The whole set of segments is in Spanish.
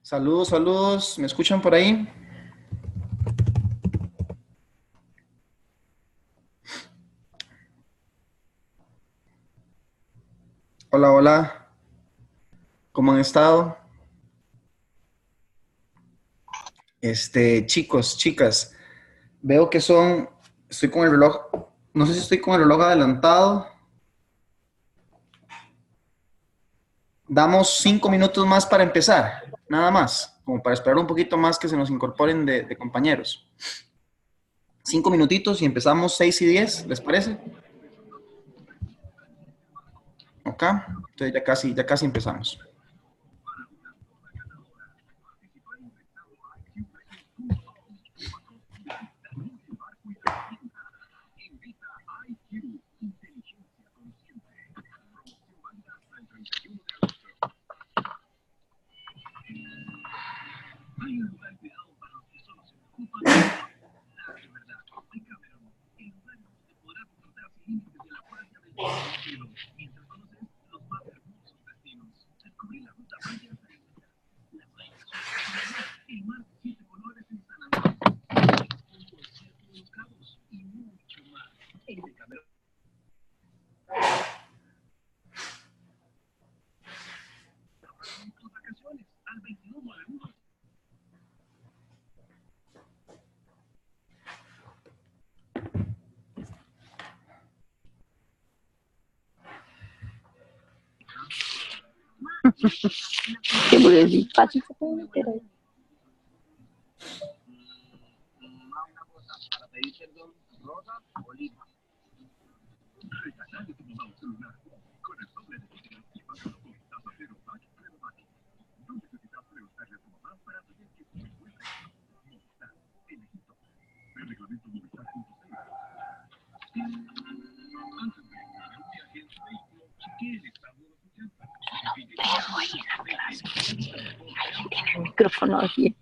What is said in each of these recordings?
Saludos, saludos. ¿Me escuchan por ahí? Hola, hola. ¿Cómo han estado? Chicos, chicas, veo que estoy con el reloj, no sé si estoy con el reloj adelantado. Damos 5 minutos más para empezar, nada más, como para esperar un poquito más que se nos incorporen de compañeros. 5 minutitos y empezamos 6:10, ¿les parece? Ok, entonces ya casi empezamos. Sí, porque es fácil se puede meter ahí. Pero ahí en la clase, alguien tiene el micrófono aquí.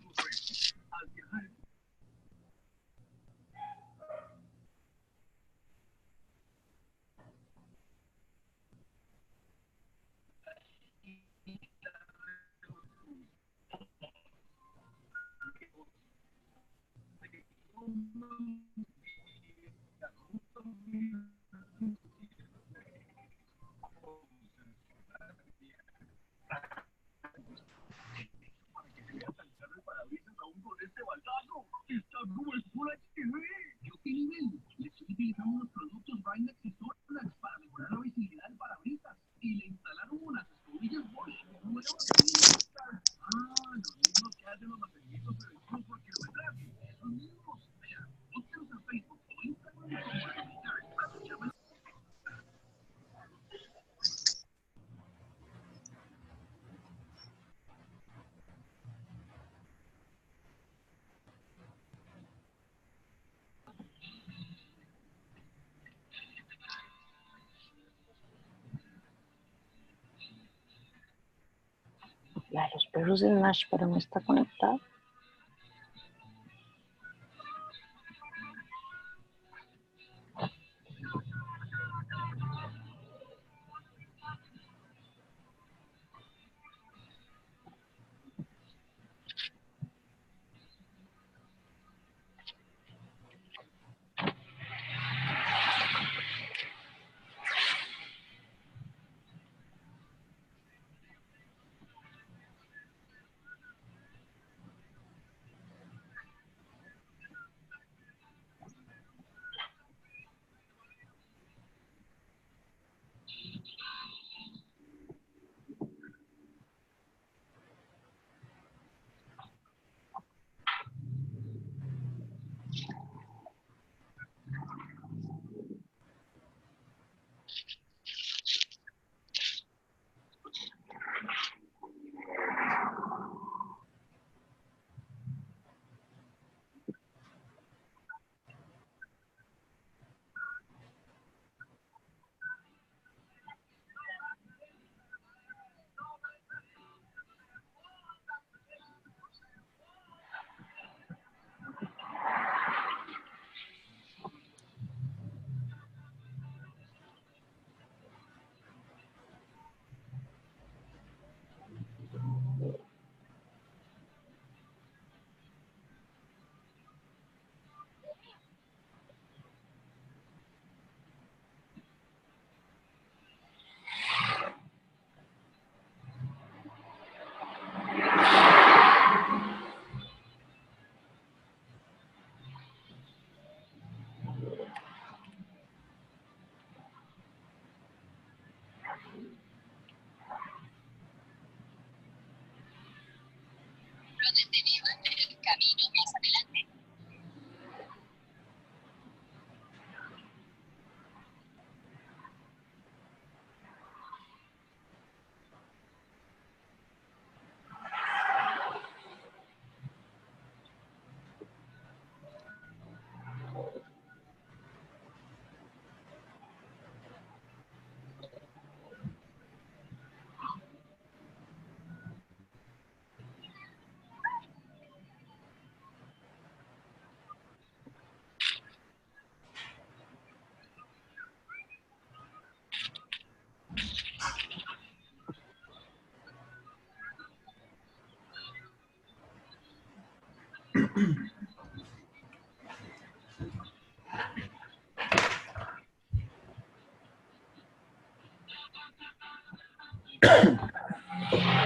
La de los perros de Nash, pero no está conectada.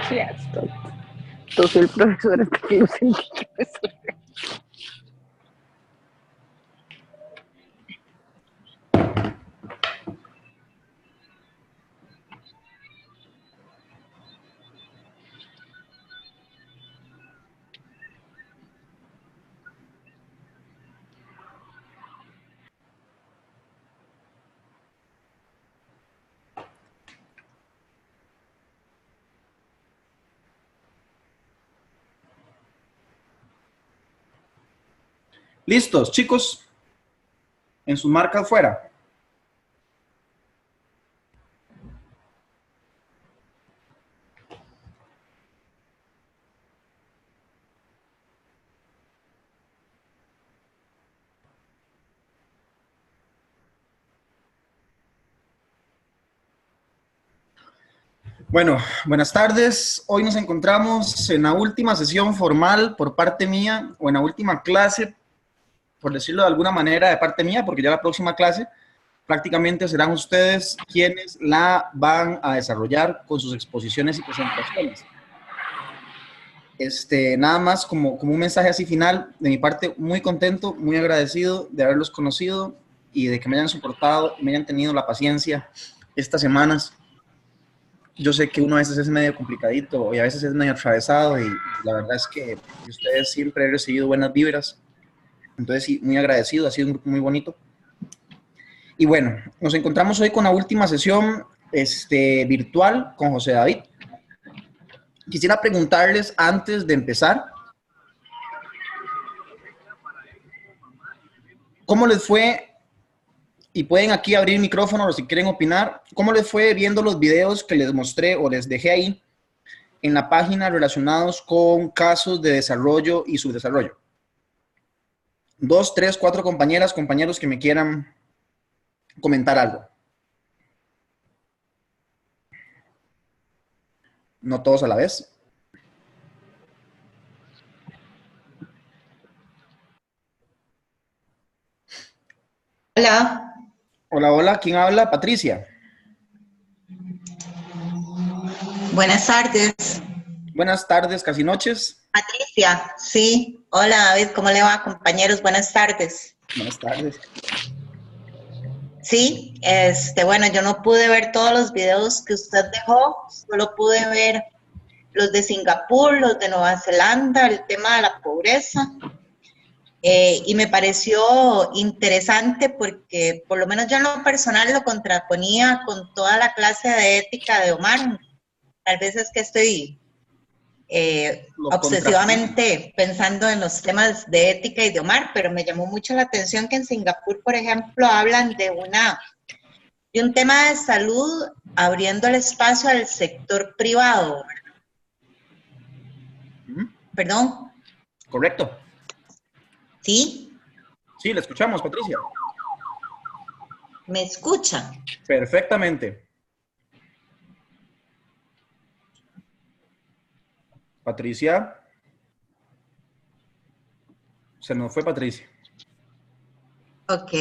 Sí, estoy. Entonces el profesor hasta que lo sentí que me sorprende. ¿Listos, chicos? En sus marcas fuera. Bueno, buenas tardes. Hoy nos encontramos en la última sesión formal por parte mía, o en la última clase, por decirlo de alguna manera, de parte mía, porque ya la próxima clase prácticamente serán ustedes quienes la van a desarrollar con sus exposiciones y presentaciones. Nada más como un mensaje así final, de mi parte, muy contento, muy agradecido de haberlos conocido y de que me hayan soportado, me hayan tenido la paciencia estas semanas. Yo sé que uno a veces es medio complicadito y a veces es medio atravesado y la verdad es que de ustedes siempre he recibido buenas vibras. Entonces, sí, muy agradecido, ha sido un grupo muy bonito. Y bueno, nos encontramos hoy con la última sesión virtual con José David. Quisiera preguntarles antes de empezar, ¿cómo les fue? Y pueden aquí abrir micrófono si quieren opinar. ¿Cómo les fue viendo los videos que les mostré o les dejé ahí en la página relacionados con casos de desarrollo y subdesarrollo? 2, 3, 4 compañeras, compañeros que me quieran comentar algo. No todos a la vez. Hola. Hola, hola. ¿Quién habla? Patricia. Buenas tardes. Buenas tardes, casi noches. Patricia, sí. Hola David, ¿cómo le va, compañeros? Buenas tardes. Buenas tardes. Sí, bueno, yo no pude ver todos los videos que usted dejó, solo pude ver los de Singapur, los de Nueva Zelanda, el tema de la pobreza. Y me pareció interesante porque por lo menos yo en lo personal lo contraponía con toda la clase de ética de Omar. Tal vez es que estoy obsesivamente pensando en los temas de ética y de Omar, pero me llamó mucho la atención que en Singapur, por ejemplo, hablan de un tema de salud abriendo el espacio al sector privado. ¿Perdón? Correcto. ¿Sí? Sí, le escuchamos, Patricia. ¿Me escucha? Perfectamente. Patricia. Se nos fue Patricia. Ok,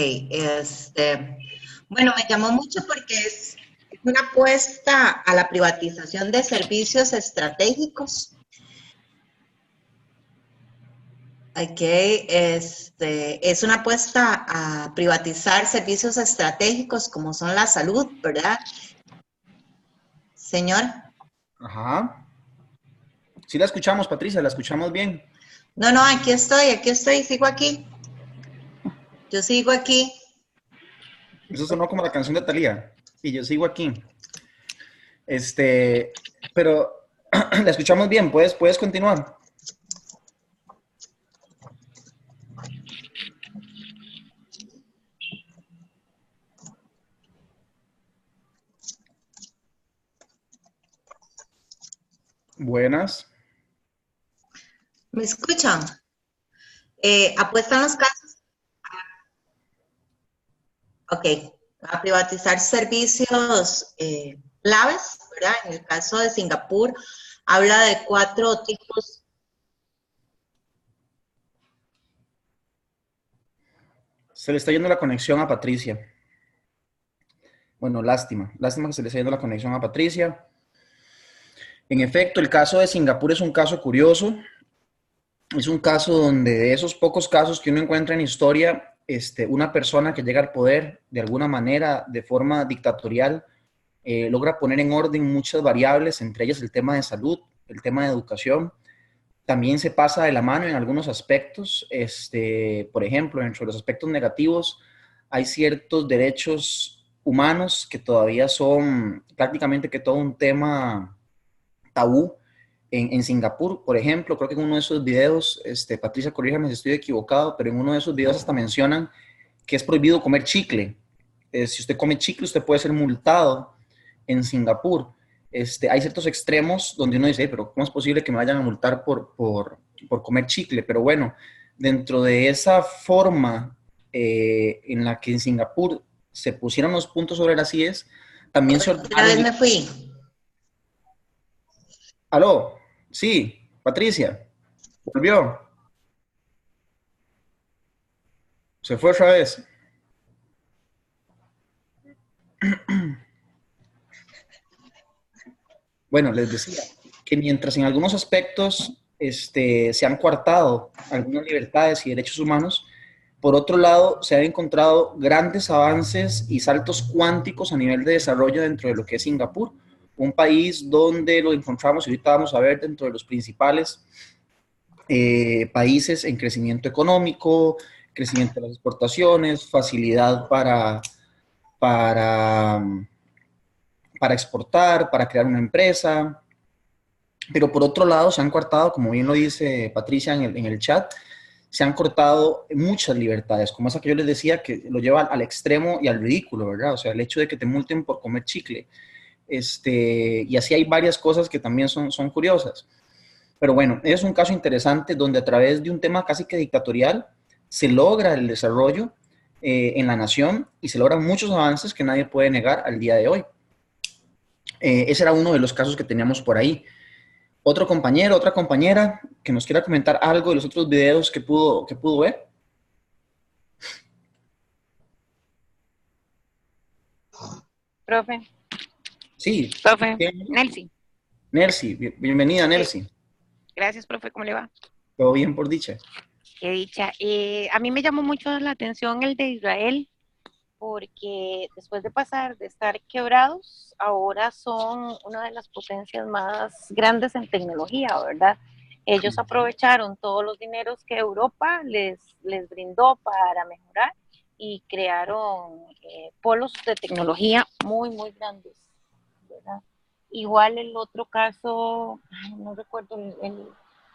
bueno, me llamó mucho porque es una apuesta a la privatización de servicios estratégicos. Ok, es una apuesta a privatizar servicios estratégicos como son la salud, ¿verdad? Señor. Ajá. Sí la escuchamos, Patricia, la escuchamos bien. No, no, aquí estoy, sigo aquí. Yo sigo aquí. Eso sonó como la canción de Thalía. Y yo sigo aquí. Este, pero la escuchamos bien, puedes continuar. Buenas. ¿Me escuchan? ¿Apuestan los casos? Ok. A privatizar servicios claves, ¿verdad? En el caso de Singapur, habla de 4 tipos. Se le está yendo la conexión a Patricia. Bueno, lástima que se le está yendo la conexión a Patricia. En efecto, el caso de Singapur es un caso curioso. Es un caso donde de esos pocos casos que uno encuentra en historia, una persona que llega al poder de alguna manera, de forma dictatorial, logra poner en orden muchas variables, entre ellas el tema de salud, el tema de educación. También se pasa de la mano en algunos aspectos. Por ejemplo, dentro de los aspectos negativos, hay ciertos derechos humanos que todavía son prácticamente que todo un tema tabú en Singapur, por ejemplo. Creo que en uno de esos videos, Patricia, corríjame si estoy equivocado, pero en uno de esos videos hasta mencionan que es prohibido comer chicle. Si usted come chicle, usted puede ser multado en Singapur. Hay ciertos extremos donde uno dice, pero ¿cómo es posible que me vayan a multar por comer chicle? Pero bueno, dentro de esa forma en la que en Singapur se pusieron los puntos sobre las IES, también se Otra vez ordenaron... me fui. Aló, sí, Patricia, volvió, se fue otra vez. Bueno, les decía que mientras en algunos aspectos se han coartado algunas libertades y derechos humanos, por otro lado se han encontrado grandes avances y saltos cuánticos a nivel de desarrollo dentro de lo que es Singapur, un país donde lo encontramos, y ahorita vamos a ver, dentro de los principales países en crecimiento económico, crecimiento de las exportaciones, facilidad para, para exportar, para crear una empresa. Pero por otro lado, se han cortado, como bien lo dice Patricia en el chat, se han cortado muchas libertades, como esa que yo les decía, que lo lleva al extremo y al ridículo, ¿verdad? O sea, el hecho de que te multen por comer chicle. Y así hay varias cosas que también son curiosas. Pero bueno, es un caso interesante donde a través de un tema casi que dictatorial se logra el desarrollo en la nación y se logran muchos avances que nadie puede negar al día de hoy. Ese era uno de los casos que teníamos por ahí. Otro compañero, otra compañera que nos quiera comentar algo de los otros videos que pudo ver. Profe, Sí. profe, Bien. Nelcy. Nelcy, bienvenida Nelcy. Gracias, profe, ¿cómo le va? Todo bien por dicha. Qué dicha. A mí me llamó mucho la atención el de Israel, porque después de pasar de estar quebrados, ahora son una de las potencias más grandes en tecnología, ¿verdad? Ellos aprovecharon todos los dineros que Europa les brindó para mejorar y crearon polos de tecnología muy, muy grandes, ¿verdad? Igual el otro caso, ay, no recuerdo,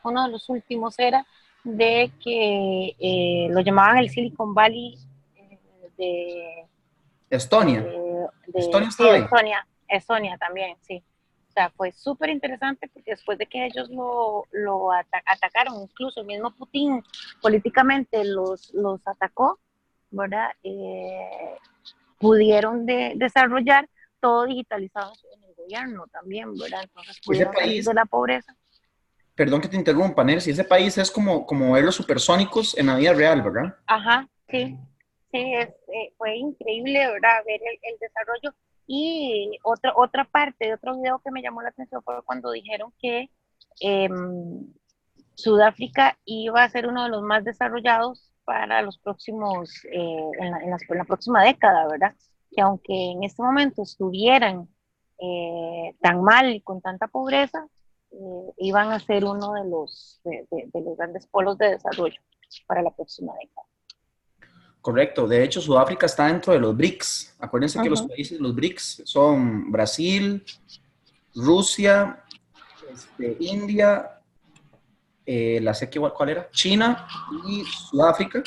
uno de los últimos era de que lo llamaban el Silicon Valley de, Estonia. Estonia sí, estaba de ahí. Estonia también, sí. O sea, fue súper interesante porque después de que ellos lo atacaron, incluso el mismo Putin políticamente los atacó, ¿verdad? Pudieron desarrollar todo digitalizado en el gobierno también, ¿verdad? Entonces Ese pudieron salir país, de la pobreza. perdón que te interrumpa, Nelcy, ese país es como ver los supersónicos en la vida real, ¿verdad? Ajá, sí, sí, fue increíble, ¿verdad? Ver el desarrollo. Y otra parte de otro video que me llamó la atención fue cuando dijeron que eh, Sudáfrica iba a ser uno de los más desarrollados para los próximos, en la próxima década, ¿verdad? Que aunque en este momento estuvieran tan mal y con tanta pobreza, iban a ser uno de los grandes polos de desarrollo para la próxima década. Correcto. De hecho, Sudáfrica está dentro de los BRICS. Acuérdense que los países de los BRICS son Brasil, Rusia, India, la sé que cuál era, China y Sudáfrica.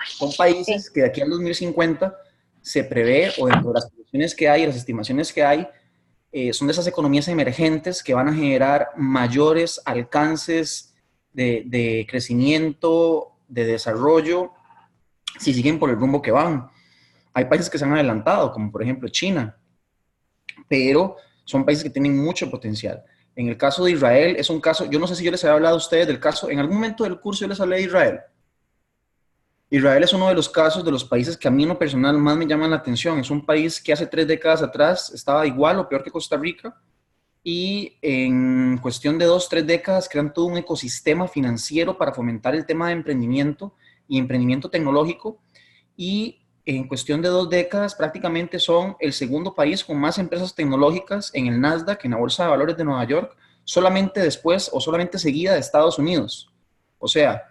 Son países que de aquí al 2050 se prevé, o dentro de las proyecciones que hay, las estimaciones que hay, son de esas economías emergentes que van a generar mayores alcances de crecimiento, de desarrollo, si siguen por el rumbo que van. Hay países que se han adelantado, como por ejemplo China, pero son países que tienen mucho potencial. En el caso de Israel, es un caso, yo no sé si yo les había hablado a ustedes del caso, en algún momento del curso yo les hablé de Israel. Israel es uno de los casos de los países que a mí en lo personal más me llaman la atención. Es un país que hace 3 décadas atrás estaba igual o peor que Costa Rica, y en cuestión de 2, 3 décadas crean todo un ecosistema financiero para fomentar el tema de emprendimiento y emprendimiento tecnológico, y en cuestión de 2 décadas prácticamente son el segundo país con más empresas tecnológicas en el Nasdaq, en la Bolsa de Valores de Nueva York, solamente después o solamente seguida de Estados Unidos. O sea,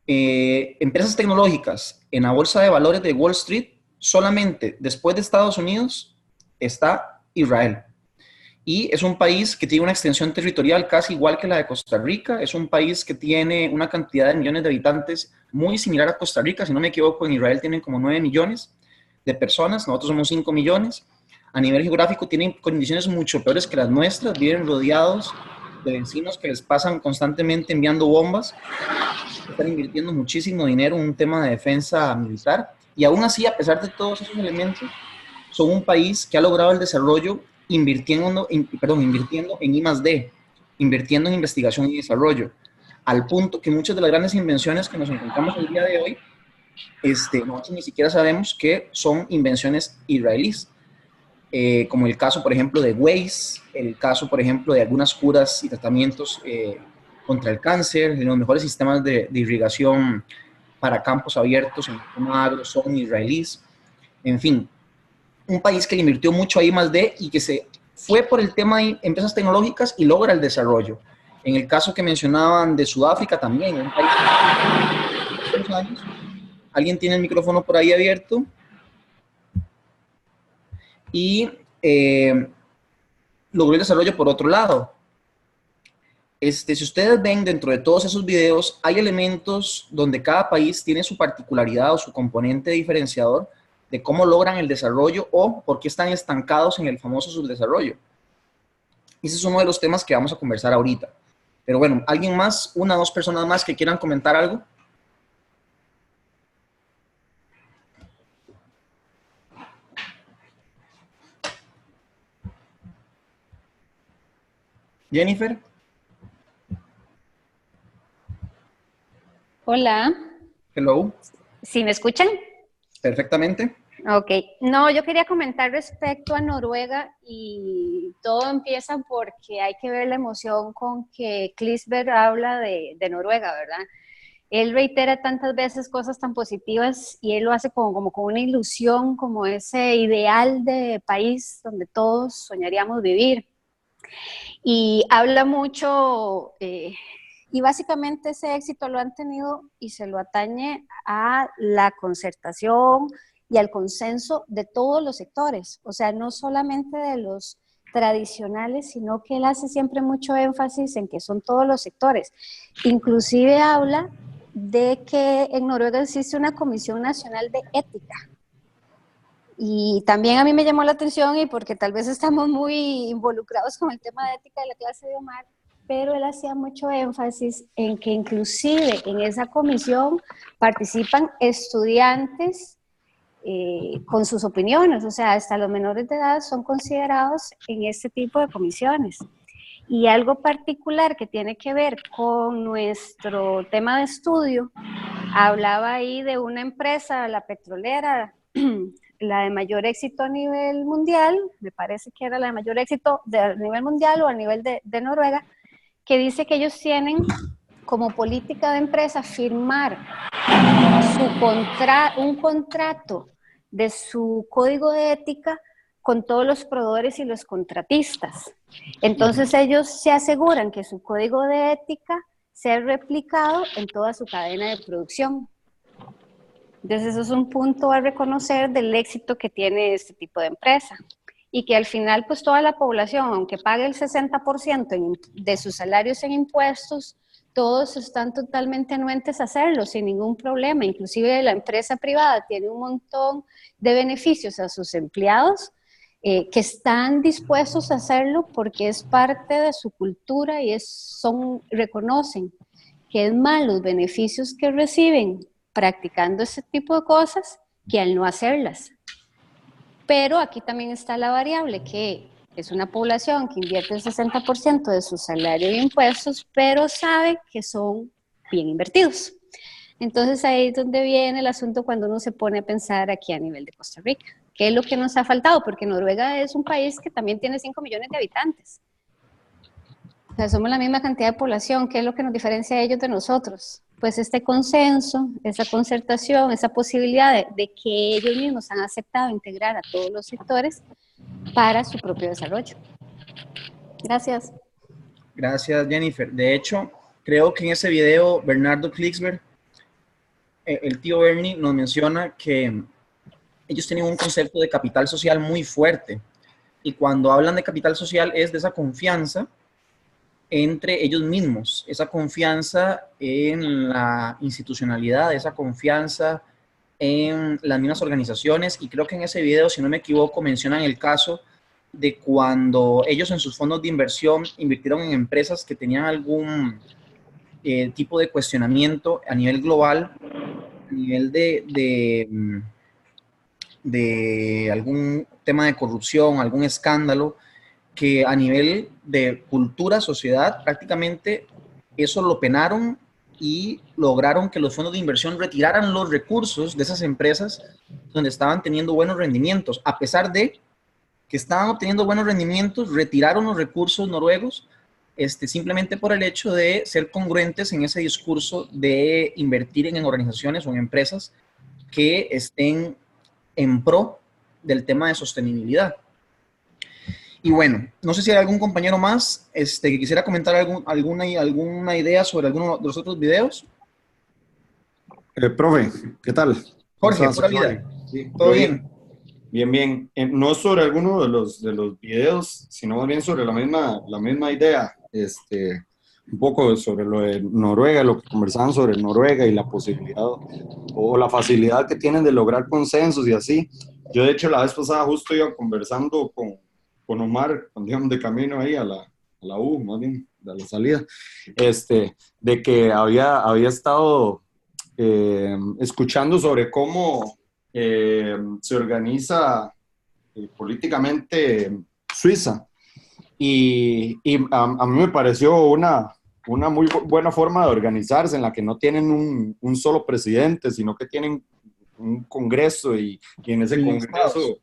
empresas tecnológicas en la Bolsa de Valores de Wall Street, solamente después de Estados Unidos está Israel. Y es un país que tiene una extensión territorial casi igual que la de Costa Rica. Es un país que tiene una cantidad de millones de habitantes muy similar a Costa Rica. Si no me equivoco, en Israel tienen como 9 millones de personas. Nosotros somos 5 millones. A nivel geográfico tienen condiciones mucho peores que las nuestras. Viven rodeados de vecinos que les pasan constantemente enviando bombas. Están invirtiendo muchísimo dinero en un tema de defensa militar. Y aún así, a pesar de todos esos elementos, son un país que ha logrado el desarrollo invirtiendo en I+D, invirtiendo en investigación y desarrollo, al punto que muchas de las grandes invenciones que nos encontramos el día de hoy, nosotros ni siquiera sabemos que son invenciones israelíes, como el caso, por ejemplo, de Waze, el caso, por ejemplo, de algunas curas y tratamientos contra el cáncer, los mejores sistemas de irrigación para campos abiertos en el tema agro son israelíes, en fin. Un país que le invirtió mucho a I+D y que se fue por el tema de empresas tecnológicas y logra el desarrollo. En el caso que mencionaban de Sudáfrica también, un país de 2 años. ¿Alguien tiene el micrófono por ahí abierto? Y logró el desarrollo por otro lado. Si ustedes ven dentro de todos esos videos, hay elementos donde cada país tiene su particularidad o su componente diferenciador de cómo logran el desarrollo o por qué están estancados en el famoso subdesarrollo. Ese es uno de los temas que vamos a conversar ahorita. Pero bueno, ¿alguien más, 1 o 2 personas más que quieran comentar algo? Jennifer. Hola. Hello. ¿Sí me escuchan? Perfectamente. Ok. No, yo quería comentar respecto a Noruega, y todo empieza porque hay que ver la emoción con que Klinsberg habla de Noruega, ¿verdad? Él reitera tantas veces cosas tan positivas y él lo hace como con una ilusión, como ese ideal de país donde todos soñaríamos vivir. Y habla mucho, y básicamente ese éxito lo han tenido y se lo atañe a la concertación y al consenso de todos los sectores, o sea, no solamente de los tradicionales, sino que él hace siempre mucho énfasis en que son todos los sectores. Inclusive habla de que en Noruega existe una Comisión Nacional de Ética. Y también a mí me llamó la atención, y porque tal vez estamos muy involucrados con el tema de ética de la clase de Omar, pero él hacía mucho énfasis en que inclusive en esa comisión participan estudiantes con sus opiniones, o sea, hasta los menores de edad son considerados en este tipo de comisiones. Y algo particular que tiene que ver con nuestro tema de estudio, hablaba ahí de una empresa, la petrolera, la de mayor éxito a nivel mundial, me parece que era la de mayor éxito a nivel mundial o a nivel de Noruega, que dice que ellos tienen como política de empresa firmar un contrato de su código de ética con todos los proveedores y los contratistas. Entonces ellos se aseguran que su código de ética sea replicado en toda su cadena de producción. Entonces eso es un punto a reconocer del éxito que tiene este tipo de empresa. Y que al final pues toda la población, aunque pague el 60% de sus salarios en impuestos, todos están totalmente anuentes a hacerlo sin ningún problema. Inclusive la empresa privada tiene un montón de beneficios a sus empleados que están dispuestos a hacerlo porque es parte de su cultura y reconocen que es más los beneficios que reciben practicando ese tipo de cosas que al no hacerlas. Pero aquí también está la variable que es una población que invierte el 60% de su salario en impuestos, pero sabe que son bien invertidos. Entonces ahí es donde viene el asunto cuando uno se pone a pensar aquí a nivel de Costa Rica. ¿Qué es lo que nos ha faltado? Porque Noruega es un país que también tiene 5 millones de habitantes. O sea, somos la misma cantidad de población. ¿Qué es lo que nos diferencia a ellos de nosotros? Pues este consenso, esa concertación, esa posibilidad de que ellos mismos han aceptado integrar a todos los sectores para su propio desarrollo. Gracias. Gracias, Jennifer. De hecho, creo que en ese video, Bernardo Klicksberg, el tío Bernie, nos menciona que ellos tenían un concepto de capital social muy fuerte. Y cuando hablan de capital social es de esa confianza entre ellos mismos, esa confianza en la institucionalidad, esa confianza en las mismas organizaciones. Y creo que en ese video, si no me equivoco, mencionan el caso de cuando ellos en sus fondos de inversión invirtieron en empresas que tenían algún tipo de cuestionamiento a nivel global, a nivel de algún tema de corrupción, algún escándalo, que a nivel de cultura, sociedad, prácticamente eso lo penaron y lograron que los fondos de inversión retiraran los recursos de esas empresas donde estaban teniendo buenos rendimientos. A pesar de que estaban obteniendo buenos rendimientos, retiraron los recursos noruegos simplemente por el hecho de ser congruentes en ese discurso de invertir en organizaciones o en empresas que estén en pro del tema de sostenibilidad. Y bueno, no sé si hay algún compañero más que quisiera comentar alguna idea sobre alguno de los otros videos. Profe, ¿qué tal? Jorge, pura vida. Sí, ¿Todo bien? Bien, bien. No sobre alguno de los videos, sino más bien sobre la misma idea. Un poco sobre lo de Noruega, lo que conversaban sobre Noruega y la posibilidad o la facilidad que tienen de lograr consensos y así. Yo, de hecho, la vez pasada justo iba conversando con Omar, cuando íbamos de camino ahí a la U, más bien, a la salida, de que había estado escuchando sobre cómo se organiza políticamente Suiza. Y a mí me pareció una muy buena forma de organizarse, en la que no tienen un solo presidente, sino que tienen un congreso y en ese congreso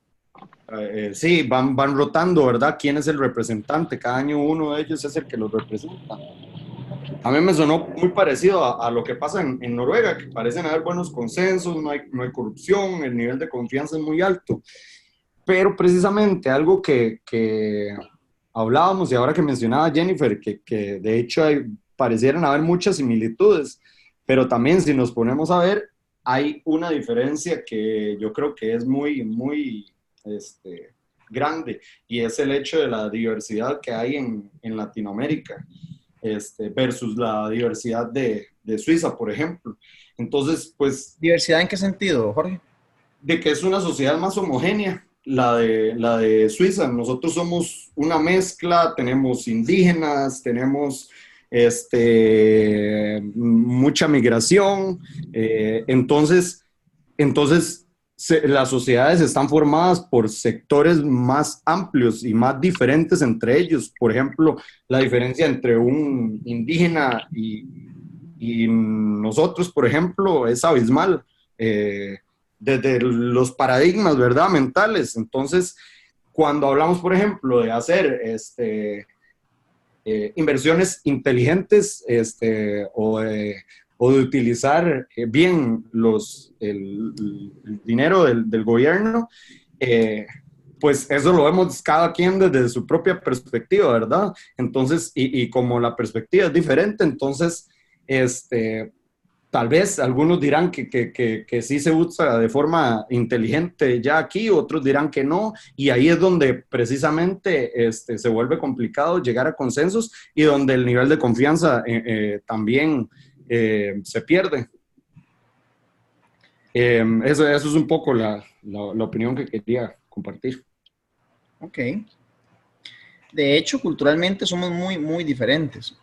sí, van rotando, ¿verdad? ¿Quién es el representante? Cada año uno de ellos es el que los representa. A mí me sonó muy parecido a lo que pasa en Noruega, que parecen haber buenos consensos, no hay corrupción, el nivel de confianza es muy alto. Pero precisamente algo que hablábamos y ahora que mencionaba Jennifer, que de hecho parecieran haber muchas similitudes, pero también si nos ponemos a ver, hay una diferencia que yo creo que es muy grande, y es el hecho de la diversidad que hay en Latinoamérica versus la diversidad de Suiza, por ejemplo. Entonces, pues... ¿Diversidad en qué sentido, Jorge? De que es una sociedad más homogénea, la de Suiza. Nosotros somos una mezcla, tenemos indígenas, tenemos mucha migración, entonces las sociedades están formadas por sectores más amplios y más diferentes entre ellos. Por ejemplo, la diferencia entre un indígena y nosotros, por ejemplo, es abismal. Desde los paradigmas, ¿verdad?, mentales. Entonces, cuando hablamos, por ejemplo, de hacer inversiones inteligentes o de utilizar bien el dinero del gobierno, pues eso lo vemos cada quien desde su propia perspectiva, ¿verdad? Entonces, y como la perspectiva es diferente, entonces, tal vez algunos dirán que sí se usa de forma inteligente ya aquí, otros dirán que no, y ahí es donde precisamente se vuelve complicado llegar a consensos y donde el nivel de confianza también se pierde. Eso es un poco la opinión que quería compartir. Ok. De hecho, culturalmente somos muy, muy diferentes.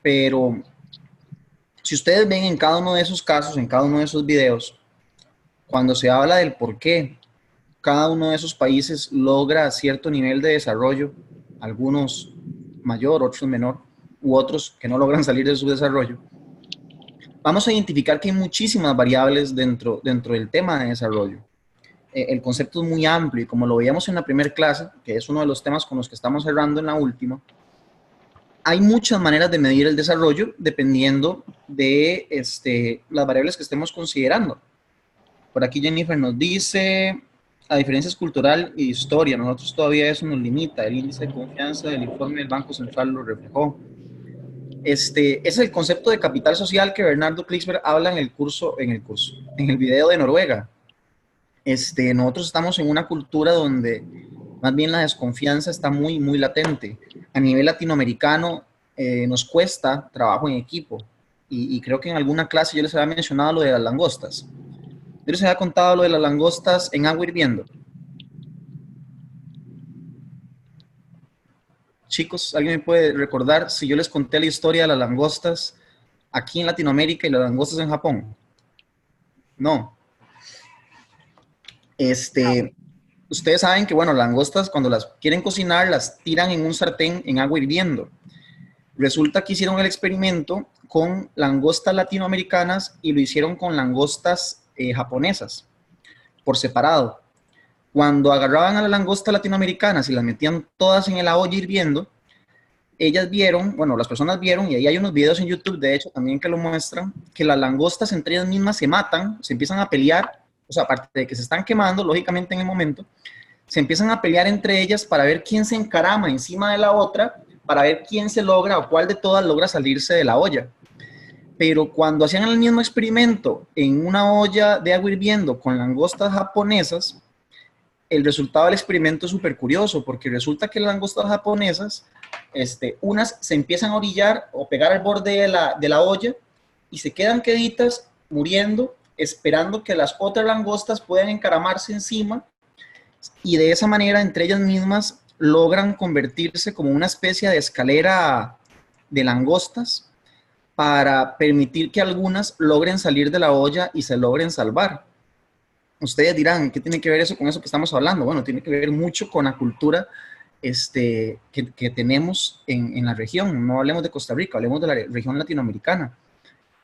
Pero si ustedes ven en cada uno de esos casos, en cada uno de esos videos, cuando se habla del por qué cada uno de esos países logra cierto nivel de desarrollo, algunos mayor, otros menor, u otros que no logran salir de su desarrollo, vamos a identificar que hay muchísimas variables dentro del tema de desarrollo. El concepto es muy amplio y como lo veíamos en la primera clase, que es uno de los temas con los que estamos cerrando en la última, hay muchas maneras de medir el desarrollo dependiendo de las variables que estemos considerando. Por aquí Jennifer nos dice, a diferencias cultural y historia, nosotros todavía eso nos limita, el índice de confianza del informe del Banco Central lo reflejó. Ese es el concepto de capital social que Bernardo Klingsberg habla en el video de Noruega. Nosotros estamos en una cultura donde más bien la desconfianza está muy, muy latente. A nivel latinoamericano nos cuesta trabajo en equipo y creo que en alguna clase yo les había mencionado lo de las langostas. Yo les había contado lo de las langostas en agua hirviendo. Chicos, ¿alguien me puede recordar si yo les conté la historia de las langostas aquí en Latinoamérica y las langostas en Japón? No. Ustedes saben que, bueno, langostas cuando las quieren cocinar las tiran en un sartén en agua hirviendo. Resulta que hicieron el experimento con langostas latinoamericanas y lo hicieron con langostas japonesas por separado. Cuando agarraban a las langostas latinoamericanas y las metían todas en la olla hirviendo, ellas vieron, bueno, las personas vieron, y ahí hay unos videos en YouTube, de hecho, también que lo muestran, que las langostas entre ellas mismas se matan, se empiezan a pelear, o sea, aparte de que se están quemando, lógicamente en el momento, se empiezan a pelear entre ellas para ver quién se encarama encima de la otra, para ver quién se logra o cuál de todas logra salirse de la olla. Pero cuando hacían el mismo experimento en una olla de agua hirviendo con langostas japonesas, el resultado del experimento es súper curioso, porque resulta que las langostas japonesas, unas se empiezan a orillar o pegar al borde de la olla y se quedan queditas muriendo, esperando que las otras langostas puedan encaramarse encima y de esa manera entre ellas mismas logran convertirse como una especie de escalera de langostas para permitir que algunas logren salir de la olla y se logren salvar. Ustedes dirán, ¿qué tiene que ver eso con eso que estamos hablando? Bueno, tiene que ver mucho con la cultura que tenemos en la región. No hablemos de Costa Rica, hablemos de la región latinoamericana.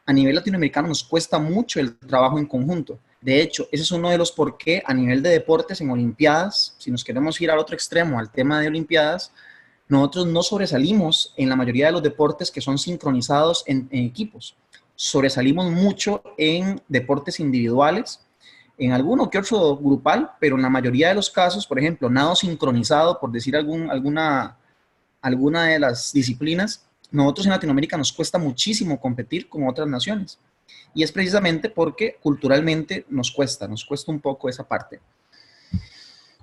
A nivel latinoamericano nos cuesta mucho el trabajo en conjunto. De hecho, ese es uno de los por qué a nivel de deportes en Olimpiadas, si nos queremos ir al otro extremo, al tema de Olimpiadas, nosotros no sobresalimos en la mayoría de los deportes que son sincronizados en equipos. Sobresalimos mucho en deportes individuales, en alguno que otro grupal, pero en la mayoría de los casos, por ejemplo, nado sincronizado, por decir alguna de las disciplinas, nosotros en Latinoamérica nos cuesta muchísimo competir con otras naciones. Y es precisamente porque culturalmente nos cuesta un poco esa parte.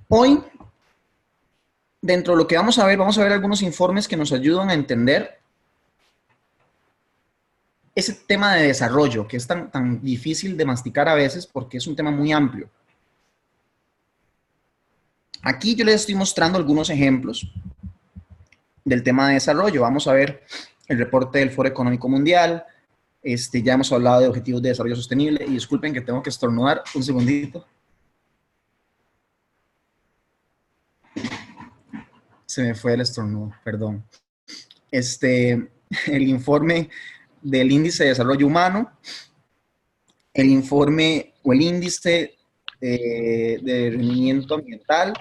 Hoy, dentro de lo que vamos a ver algunos informes que nos ayudan a entender ese tema de desarrollo, que es tan difícil de masticar a veces porque es un tema muy amplio. Aquí yo les estoy mostrando algunos ejemplos del tema de desarrollo. Vamos a ver el reporte del Foro Económico Mundial. Ya hemos hablado de objetivos de desarrollo sostenible. Y disculpen que tengo que estornudar un segundito. Se me fue el estornudo, perdón. El informe del Índice de Desarrollo Humano, el informe o el Índice de Rendimiento Ambiental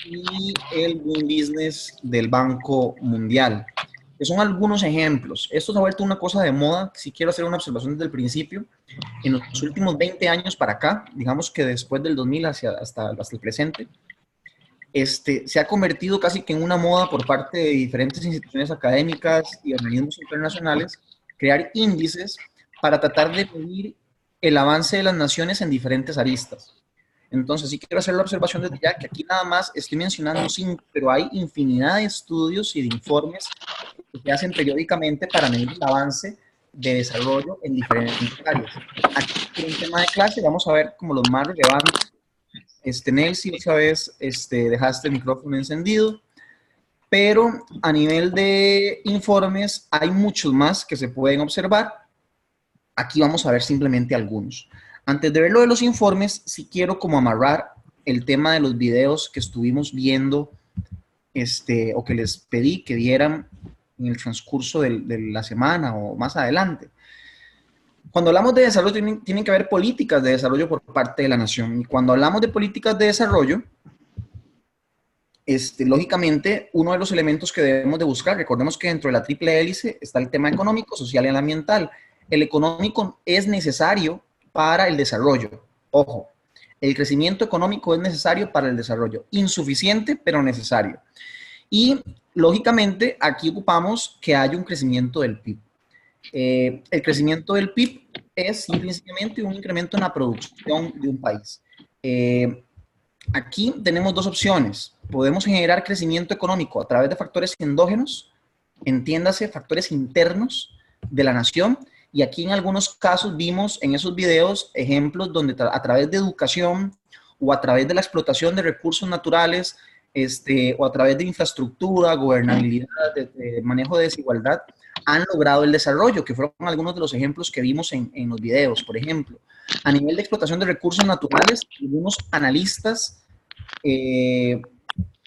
y el Doing Business del Banco Mundial. que son algunos ejemplos. Esto se ha vuelto una cosa de moda. Si quiero hacer una observación desde el principio, en los últimos 20 años para acá, digamos que después del 2000 hasta el presente, se ha convertido casi que en una moda por parte de diferentes instituciones académicas y organismos internacionales crear índices para tratar de medir el avance de las naciones en diferentes aristas. Entonces, sí quiero hacer la observación desde ya, que aquí nada más estoy mencionando 5, pero hay infinidad de estudios y de informes que se hacen periódicamente para medir el avance de desarrollo en diferentes áreas. Aquí, en un tema de clase, vamos a ver como los más relevantes. Nelsi, otra vez dejaste el micrófono encendido, pero a nivel de informes hay muchos más que se pueden observar. Aquí vamos a ver simplemente algunos. Antes de ver lo de los informes, sí quiero como amarrar el tema de los videos que estuvimos viendo, o que les pedí que vieran en el transcurso de la semana o más adelante. Cuando hablamos de desarrollo, tienen que haber políticas de desarrollo por parte de la nación. Y cuando hablamos de políticas de desarrollo, lógicamente, uno de los elementos que debemos de buscar, recordemos que dentro de la triple hélice está el tema económico, social y el ambiental. El económico es necesario para el desarrollo. Ojo, el crecimiento económico es necesario para el desarrollo. Insuficiente, pero necesario. Y, lógicamente, aquí ocupamos que haya un crecimiento del PIB. El crecimiento del PIB es simplemente un incremento en la producción de un país. Aquí tenemos dos opciones. Podemos generar crecimiento económico a través de factores endógenos, entiéndase, factores internos de la nación, y aquí en algunos casos vimos en esos videos ejemplos donde a través de educación o a través de la explotación de recursos naturales, o a través de infraestructura, gobernabilidad, de manejo de desigualdad, han logrado el desarrollo, que fueron algunos de los ejemplos que vimos en los videos. Por ejemplo, a nivel de explotación de recursos naturales,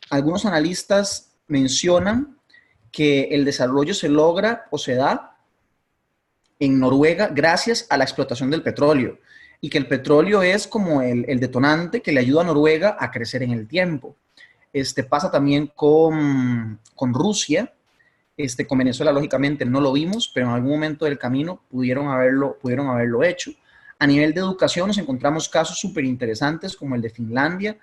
algunos analistas mencionan que el desarrollo se logra o se da en Noruega gracias a la explotación del petróleo, y que el petróleo es como el detonante que le ayuda a Noruega a crecer en el tiempo. Pasa también con Rusia. Con Venezuela, lógicamente, no lo vimos, pero en algún momento del camino pudieron haberlo hecho. A nivel de educación nos encontramos casos súper interesantes como el de Finlandia.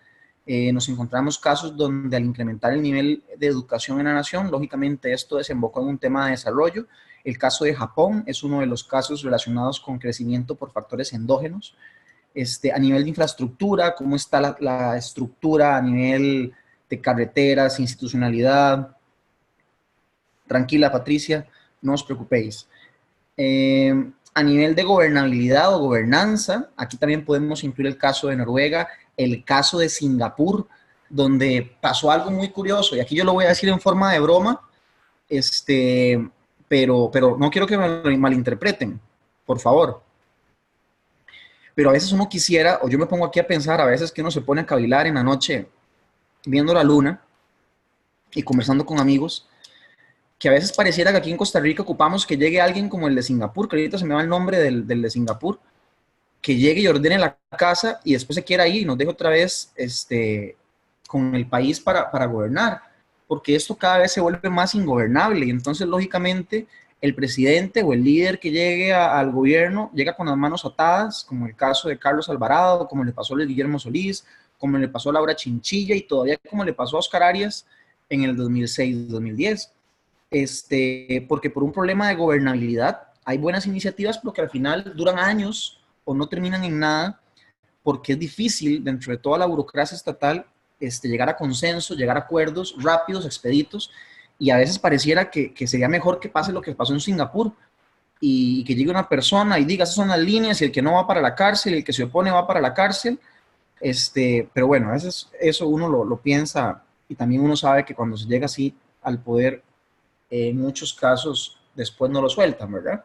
Nos encontramos casos donde al incrementar el nivel de educación en la nación, lógicamente esto desembocó en un tema de desarrollo. El caso de Japón es uno de los casos relacionados con crecimiento por factores endógenos. A nivel de infraestructura, cómo está la estructura a nivel de carreteras, institucionalidad. Tranquila, Patricia, no os preocupéis. A nivel de gobernabilidad o gobernanza, aquí también podemos incluir el caso de Noruega, el caso de Singapur, donde pasó algo muy curioso, y aquí yo lo voy a decir en forma de broma, pero no quiero que me malinterpreten, por favor. Pero a veces uno quisiera, o yo me pongo aquí a pensar, a veces que uno se pone a cavilar en la noche viendo la luna y conversando con amigos, que a veces pareciera que aquí en Costa Rica ocupamos que llegue alguien como el de Singapur, que ahorita se me va el nombre del de Singapur, que llegue y ordene la casa y después se quiera ir y nos deje otra vez con el país para gobernar, porque esto cada vez se vuelve más ingobernable, y entonces lógicamente el presidente o el líder que llegue al gobierno llega con las manos atadas, como el caso de Carlos Alvarado, como le pasó a Guillermo Solís, como le pasó a Laura Chinchilla y todavía como le pasó a Oscar Arias en el 2006-2010. Porque por un problema de gobernabilidad hay buenas iniciativas, pero que al final duran años o no terminan en nada, porque es difícil dentro de toda la burocracia estatal llegar a consensos, llegar a acuerdos rápidos, expeditos, y a veces pareciera que sería mejor que pase lo que pasó en Singapur, y que llegue una persona y diga, esas son las líneas, y el que no va para la cárcel, y el que se opone va para la cárcel. Pero bueno, a veces eso uno lo piensa, y también uno sabe que cuando se llega así al poder, en muchos casos después no lo sueltan, ¿verdad?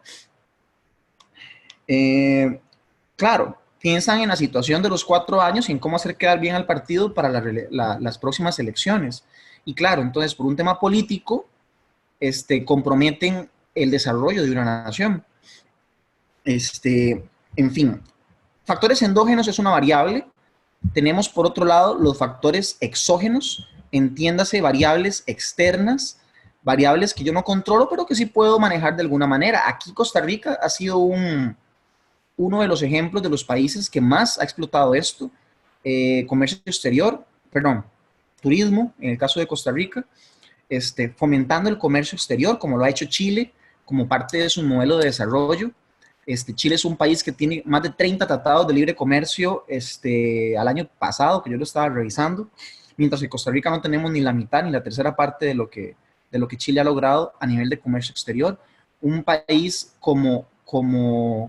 Claro, piensan en la situación de los 4 años y en cómo hacer quedar bien al partido para las próximas elecciones. Y claro, entonces por un tema político, comprometen el desarrollo de una nación. En fin, factores endógenos es una variable. Tenemos por otro lado los factores exógenos, entiéndase variables externas variables que yo no controlo, pero que sí puedo manejar de alguna manera. Aquí Costa Rica ha sido uno de los ejemplos de los países que más ha explotado esto. Comercio exterior, perdón, turismo, en el caso de Costa Rica, fomentando el comercio exterior, como lo ha hecho Chile, como parte de su modelo de desarrollo. Chile es un país que tiene más de 30 tratados de libre comercio al año pasado, que yo lo estaba revisando, mientras que Costa Rica no tenemos ni la mitad ni la tercera parte de lo que Chile ha logrado a nivel de comercio exterior. Un país como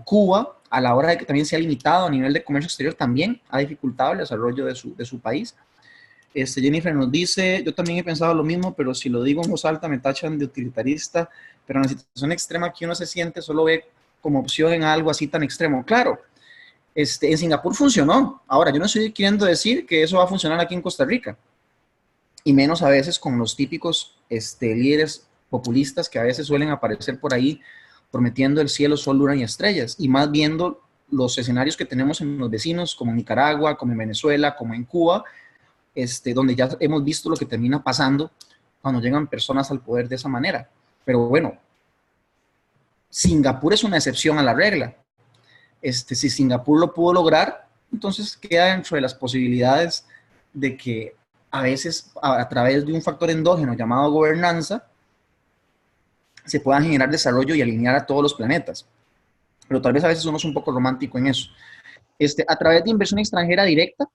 Cuba, a la hora de que también se ha limitado a nivel de comercio exterior, también ha dificultado el desarrollo de su país. Jennifer nos dice, yo también he pensado lo mismo, pero si lo digo en voz alta me tachan de utilitarista, pero en la situación extrema que uno se siente solo ve como opción en algo así tan extremo. Claro, en Singapur funcionó. Ahora, yo no estoy queriendo decir que eso va a funcionar aquí en Costa Rica, y menos a veces con los típicos líderes populistas que a veces suelen aparecer por ahí prometiendo el cielo, sol, luna y estrellas, y más viendo los escenarios que tenemos en los vecinos, como en Nicaragua, como en Venezuela, como en Cuba, donde ya hemos visto lo que termina pasando cuando llegan personas al poder de esa manera. Pero bueno, Singapur es una excepción a la regla. Si Singapur lo pudo lograr, entonces queda dentro de las posibilidades de que a veces a través de un factor endógeno llamado gobernanza se pueda generar desarrollo y alinear a todos los planetas. Pero tal vez a veces uno es un poco romántico en eso. A través de inversión extranjera directa,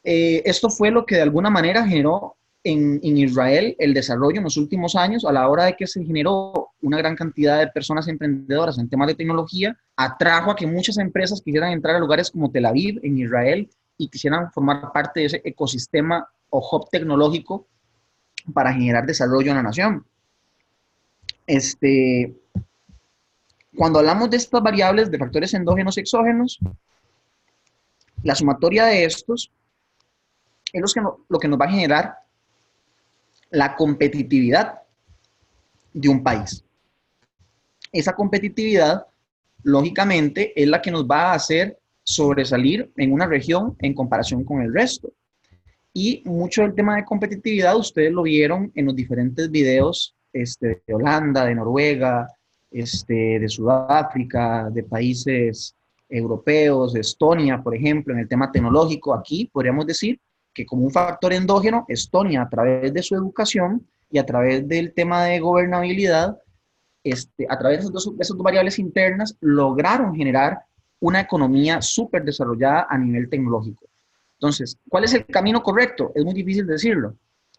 esto fue lo que de alguna manera generó en Israel el desarrollo en los últimos años, a la hora de que se generó una gran cantidad de personas emprendedoras en temas de tecnología, atrajo a que muchas empresas quisieran entrar a lugares como Tel Aviv, en Israel, y quisieran formar parte de ese ecosistema o hub tecnológico para generar desarrollo en la nación. Cuando hablamos de estas variables de factores endógenos y exógenos, la sumatoria de estos es lo que nos va a generar la competitividad de un país. Esa competitividad, lógicamente, es la que nos va a hacer sobresalir en una región en comparación con el resto. Y mucho del tema de competitividad ustedes lo vieron en los diferentes videos de Holanda, de Noruega, de Sudáfrica, de países europeos, de Estonia, por ejemplo, en el tema tecnológico. Aquí podríamos decir que como un factor endógeno, Estonia, a través de su educación y a través del tema de gobernabilidad, a través de esas dos variables internas, lograron generar una economía súper desarrollada a nivel tecnológico. Entonces, ¿cuál es el camino correcto? Es muy difícil decirlo,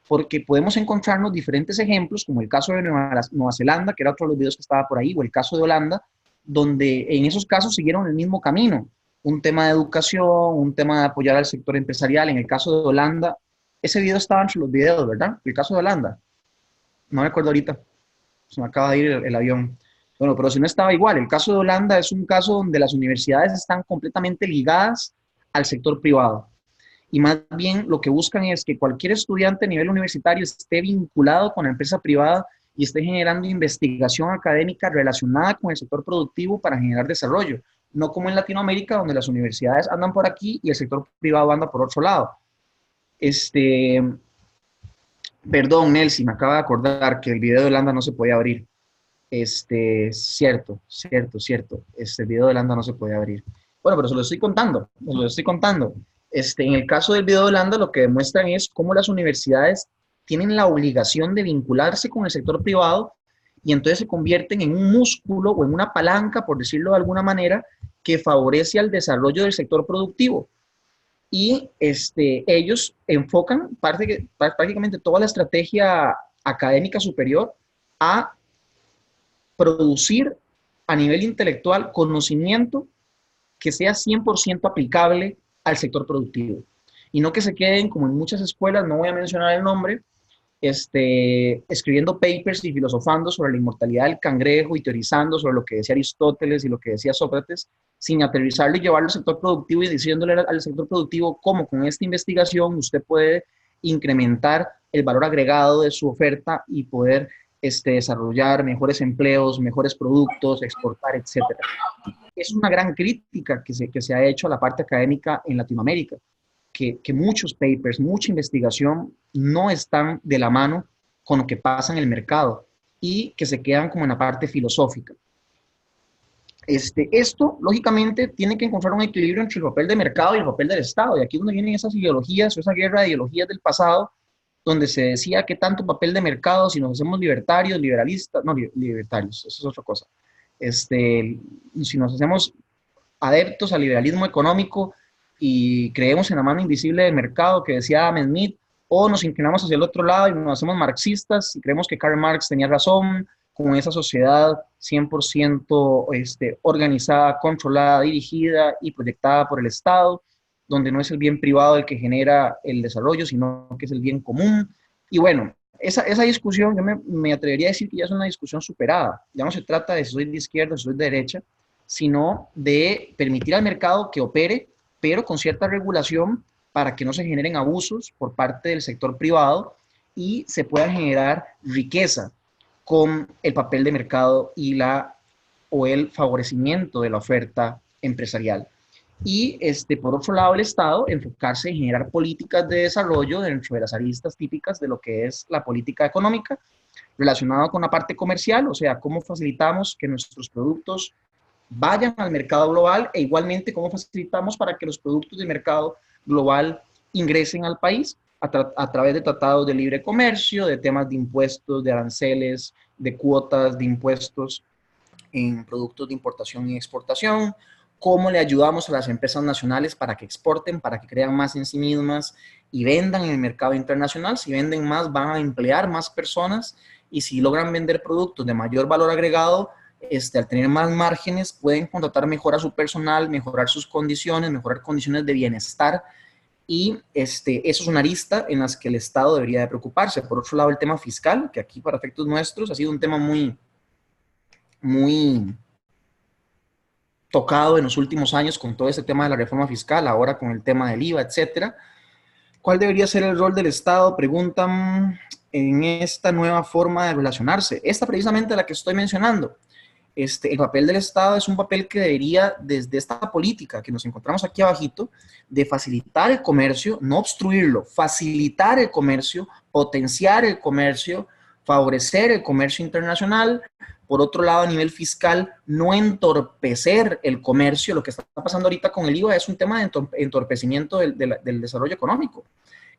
porque podemos encontrarnos diferentes ejemplos, como el caso de Nueva Zelanda, que era otro de los videos que estaba por ahí, o el caso de Holanda, donde en esos casos siguieron el mismo camino. Un tema de educación, un tema de apoyar al sector empresarial. En el caso de Holanda, ese video estaba entre los videos, ¿verdad? El caso de Holanda. No me acuerdo ahorita. Se me acaba de ir el avión. Bueno, pero si no estaba igual. El caso de Holanda es un caso donde las universidades están completamente ligadas al sector privado. Y más bien lo que buscan es que cualquier estudiante a nivel universitario esté vinculado con la empresa privada y esté generando investigación académica relacionada con el sector productivo para generar desarrollo. No como en Latinoamérica, donde las universidades andan por aquí y el sector privado anda por otro lado. Perdón, Nelsi, me acaba de acordar que el video de Holanda no se podía abrir. Cierto. El video de Holanda no se podía abrir. Bueno, pero se lo estoy contando, en el caso del video de Holanda, lo que demuestran es cómo las universidades tienen la obligación de vincularse con el sector privado y entonces se convierten en un músculo o en una palanca, por decirlo de alguna manera, que favorece al desarrollo del sector productivo. Y ellos enfocan prácticamente toda la estrategia académica superior a producir a nivel intelectual conocimiento que sea 100% aplicable al sector productivo. Y no que se queden, como en muchas escuelas, no voy a mencionar el nombre, escribiendo papers y filosofando sobre la inmortalidad del cangrejo y teorizando sobre lo que decía Aristóteles y lo que decía Sócrates, sin aterrizarlo y llevarlo al sector productivo y diciéndole al sector productivo cómo con esta investigación usted puede incrementar el valor agregado de su oferta y poder desarrollar mejores empleos, mejores productos, exportar, etc. Es una gran crítica que se ha hecho a la parte académica en Latinoamérica, que muchos papers, mucha investigación no están de la mano con lo que pasa en el mercado y que se quedan como en la parte filosófica. Esto, lógicamente, tiene que encontrar un equilibrio entre el papel de mercado y el papel del Estado. Y aquí es donde vienen esas ideologías o esa guerra de ideologías del pasado, donde se decía que tanto papel de mercado, si nos hacemos libertarios, liberalistas, no, libertarios, eso es otra cosa. Si nos hacemos adeptos al liberalismo económico y creemos en la mano invisible del mercado, que decía Adam Smith, o nos inclinamos hacia el otro lado y nos hacemos marxistas y creemos que Karl Marx tenía razón, con esa sociedad 100% organizada, controlada, dirigida y proyectada por el Estado, donde no es el bien privado el que genera el desarrollo, sino que es el bien común. Y bueno, esa discusión, yo me atrevería a decir que ya es una discusión superada. Ya no se trata de si soy de izquierda o si soy de derecha, sino de permitir al mercado que opere, pero con cierta regulación para que no se generen abusos por parte del sector privado y se pueda generar riqueza con el papel de mercado y el favorecimiento de la oferta empresarial. Y por otro lado, el Estado enfocarse en generar políticas de desarrollo dentro de las aristas típicas de lo que es la política económica, relacionado con la parte comercial, o sea, cómo facilitamos que nuestros productos vayan al mercado global e igualmente cómo facilitamos para que los productos del mercado global ingresen al país a través de tratados de libre comercio, de temas de impuestos, de aranceles, de cuotas, de impuestos en productos de importación y exportación, cómo le ayudamos a las empresas nacionales para que exporten, para que crean más en sí mismas y vendan en el mercado internacional. Si venden más, van a emplear más personas y si logran vender productos de mayor valor agregado, al tener más márgenes, pueden contratar mejor a su personal, mejorar sus condiciones, mejorar condiciones de bienestar y eso es una arista en las que el Estado debería de preocuparse. Por otro lado, el tema fiscal, que aquí para efectos nuestros ha sido un tema muy, muy tocado en los últimos años con todo este tema de la reforma fiscal, ahora con el tema del IVA, etcétera. ¿Cuál debería ser el rol del Estado? Preguntan en esta nueva forma de relacionarse. Esta precisamente la que estoy mencionando. El papel del Estado es un papel que debería, desde esta política que nos encontramos aquí abajito, de facilitar el comercio, no obstruirlo, facilitar el comercio, potenciar el comercio, favorecer el comercio internacional. Por otro lado, a nivel fiscal, no entorpecer el comercio. Lo que está pasando ahorita con el IVA es un tema de entorpecimiento del desarrollo económico,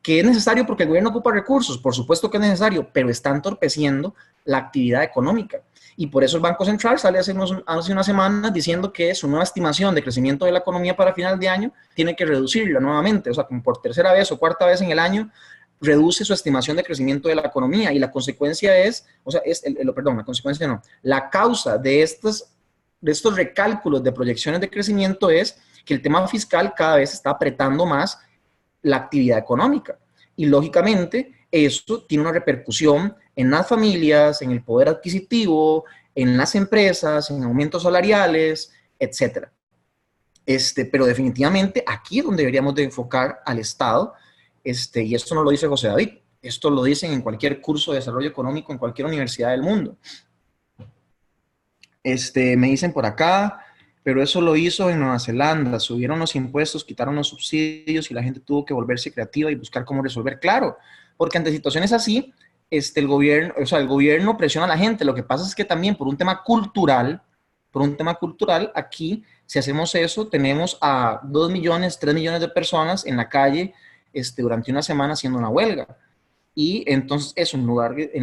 que es necesario porque el gobierno ocupa recursos, por supuesto que es necesario, pero está entorpeciendo la actividad económica. Y por eso el Banco Central sale hace unas semanas diciendo que su nueva estimación de crecimiento de la economía para final de año tiene que reducirla nuevamente, o sea, como por tercera vez o cuarta vez en el año, reduce su estimación de crecimiento de la economía y la consecuencia es, o sea, la consecuencia no, la causa de estos recálculos de proyecciones de crecimiento es que el tema fiscal cada vez está apretando más la actividad económica y lógicamente eso tiene una repercusión en las familias, en el poder adquisitivo, en las empresas, en aumentos salariales, etcétera. Pero definitivamente aquí es donde deberíamos de enfocar al Estado, y esto no lo dice José David, esto lo dicen en cualquier curso de desarrollo económico en cualquier universidad del mundo. Me dicen por acá, pero eso lo hizo en Nueva Zelanda, subieron los impuestos, quitaron los subsidios y la gente tuvo que volverse creativa y buscar cómo resolver. Claro, porque ante situaciones así, el gobierno presiona a la gente. Lo que pasa es que también por un tema cultural, aquí, si hacemos eso, tenemos a 2 millones, 3 millones de personas en la calle durante una semana haciendo una huelga. Y entonces eso, en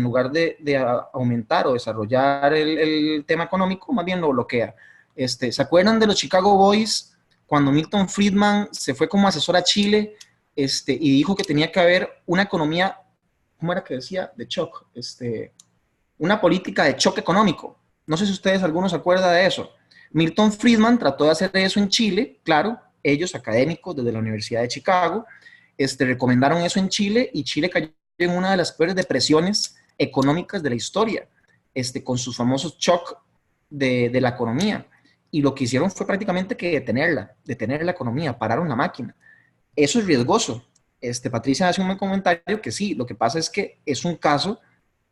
lugar de aumentar o desarrollar el tema económico, más bien lo bloquea. ¿Se acuerdan de los Chicago Boys cuando Milton Friedman se fue como asesor a Chile y dijo que tenía que haber una economía, ¿cómo era que decía? De shock, una política de choque económico? No sé si ustedes, algunos se acuerdan de eso. Milton Friedman trató de hacer eso en Chile, claro, ellos académicos desde la Universidad de Chicago, recomendaron eso en Chile y Chile cayó en una de las peores depresiones económicas de la historia, con sus famosos shock de la economía. Y lo que hicieron fue prácticamente que detener la economía, pararon la máquina. Eso es riesgoso. Patricia hace un comentario que sí, lo que pasa es que es un caso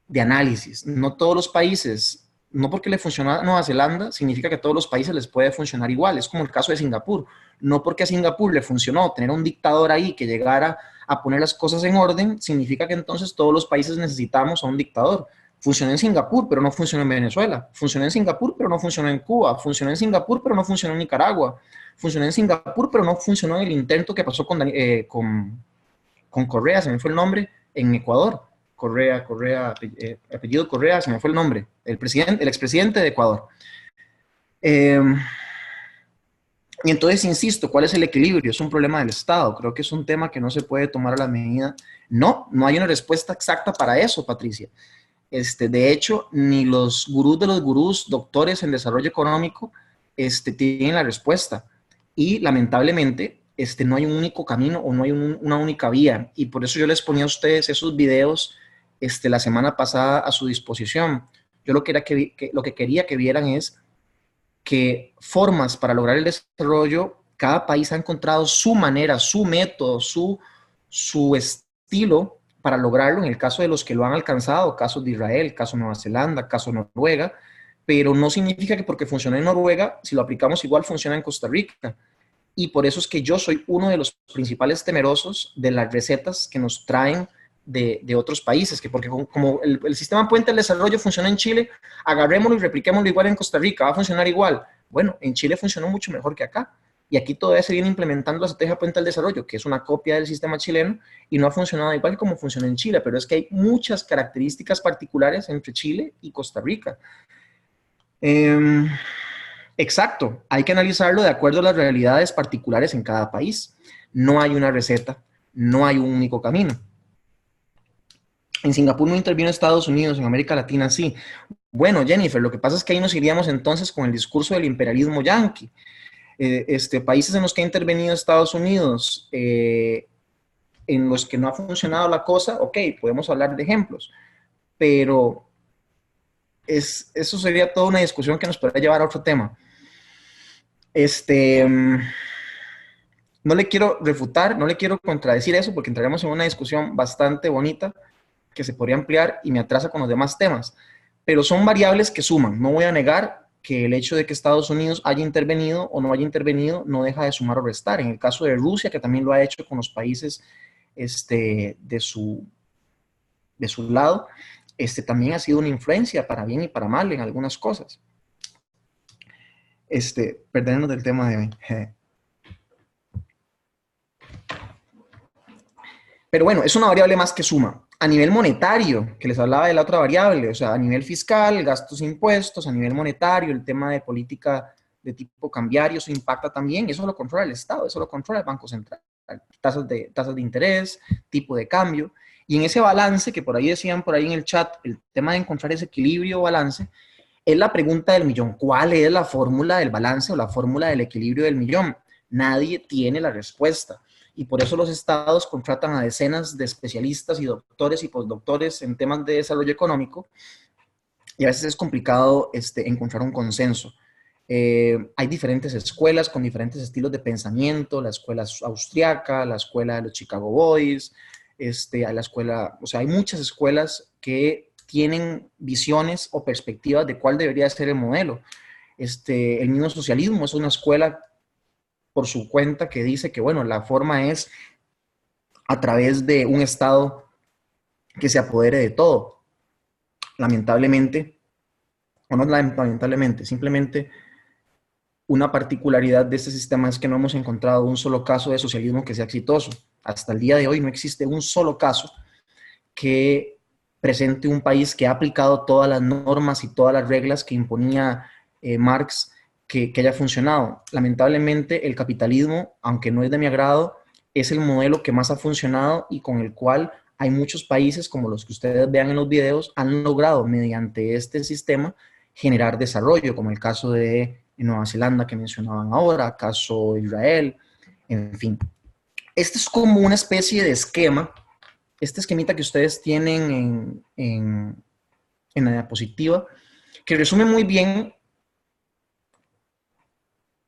de análisis. No todos los países no porque le funcionó a Nueva Zelanda, significa que a todos los países les puede funcionar igual. Es como el caso de Singapur. No porque a Singapur le funcionó tener un dictador ahí que llegara a poner las cosas en orden, significa que entonces todos los países necesitamos a un dictador. Funcionó en Singapur, pero no funcionó en Venezuela. Funcionó en Singapur, pero no funcionó en Cuba. Funcionó en Singapur, pero no funcionó en Nicaragua. Funcionó en Singapur, pero no funcionó en el intento que pasó con Correa, se me fue el nombre, en Ecuador. Correa, apellido Correa, se me fue el nombre, el expresidente de Ecuador. Y entonces, insisto, ¿cuál es el equilibrio? Es un problema del Estado. Creo que es un tema que no se puede tomar a la medida. No hay una respuesta exacta para eso, Patricia. De hecho, ni los gurús de los gurús, doctores en desarrollo económico, tienen la respuesta. Y lamentablemente, no hay un único camino o no hay una única vía. Y por eso yo les ponía a ustedes esos videos la semana pasada a su disposición. Yo lo que quería que vieran es que formas para lograr el desarrollo, cada país ha encontrado su manera, su método, su estilo para lograrlo, en el caso de los que lo han alcanzado, casos de Israel, caso Nueva Zelanda, caso Noruega, pero no significa que porque funciona en Noruega, si lo aplicamos igual funciona en Costa Rica. Y por eso es que yo soy uno de los principales temerosos de las recetas que nos traen de otros países, que porque como el sistema puente del desarrollo funciona en Chile, agarrémoslo y repliquémoslo igual en Costa Rica, va a funcionar igual. Bueno, en Chile funcionó mucho mejor que acá, y aquí todavía se viene implementando la estrategia puente del desarrollo, que es una copia del sistema chileno, y no ha funcionado igual que como funciona en Chile, pero es que hay muchas características particulares entre Chile y Costa Rica. Exacto, hay que analizarlo de acuerdo a las realidades particulares en cada país. No hay una receta, no hay un único camino. En Singapur no intervino Estados Unidos, en América Latina sí. Bueno, Jennifer, lo que pasa es que ahí nos iríamos entonces con el discurso del imperialismo yanqui. Países en los que ha intervenido Estados Unidos, en los que no ha funcionado la cosa, ok, podemos hablar de ejemplos, pero eso sería toda una discusión que nos podría llevar a otro tema. No le quiero refutar, no le quiero contradecir eso, porque entraremos en una discusión bastante bonita, que se podría ampliar y me atrasa con los demás temas, pero son variables que suman. No voy a negar que el hecho de que Estados Unidos haya intervenido o no haya intervenido no deja de sumar o restar. En el caso de Rusia, que también lo ha hecho con los países de su lado, también ha sido una influencia para bien y para mal en algunas cosas. Perdernos del tema de hoy. Pero bueno, es una variable más que suma. A nivel monetario, que les hablaba de la otra variable, o sea, a nivel fiscal, gastos e impuestos, a nivel monetario, el tema de política de tipo cambiario, eso impacta también, eso lo controla el Estado, eso lo controla el Banco Central. Tasas de interés, tipo de cambio. Y en ese balance, que por ahí decían por ahí en el chat, el tema de encontrar ese equilibrio o balance, es la pregunta del millón. ¿Cuál es la fórmula del balance o la fórmula del equilibrio del millón? Nadie tiene la respuesta. Y por eso los estados contratan a decenas de especialistas y doctores y postdoctores en temas de desarrollo económico, y a veces es complicado encontrar un consenso. Hay diferentes escuelas con diferentes estilos de pensamiento, la escuela austriaca, la escuela de los Chicago Boys, la escuela, o sea, hay muchas escuelas que tienen visiones o perspectivas de cuál debería ser el modelo. El mismo socialismo es una escuela por su cuenta que dice que, bueno, la forma es a través de un Estado que se apodere de todo. Lamentablemente, o no lamentablemente, simplemente una particularidad de este sistema es que no hemos encontrado un solo caso de socialismo que sea exitoso. Hasta el día de hoy no existe un solo caso que presente un país que ha aplicado todas las normas y todas las reglas que imponía Marx, que haya funcionado. Lamentablemente el capitalismo, aunque no es de mi agrado, es el modelo que más ha funcionado y con el cual hay muchos países, como los que ustedes vean en los videos, han logrado mediante este sistema generar desarrollo, como el caso de Nueva Zelanda que mencionaban ahora, caso de Israel, en fin. Este es como una especie de esquema, este esquemita que ustedes tienen en la diapositiva, que resume muy bien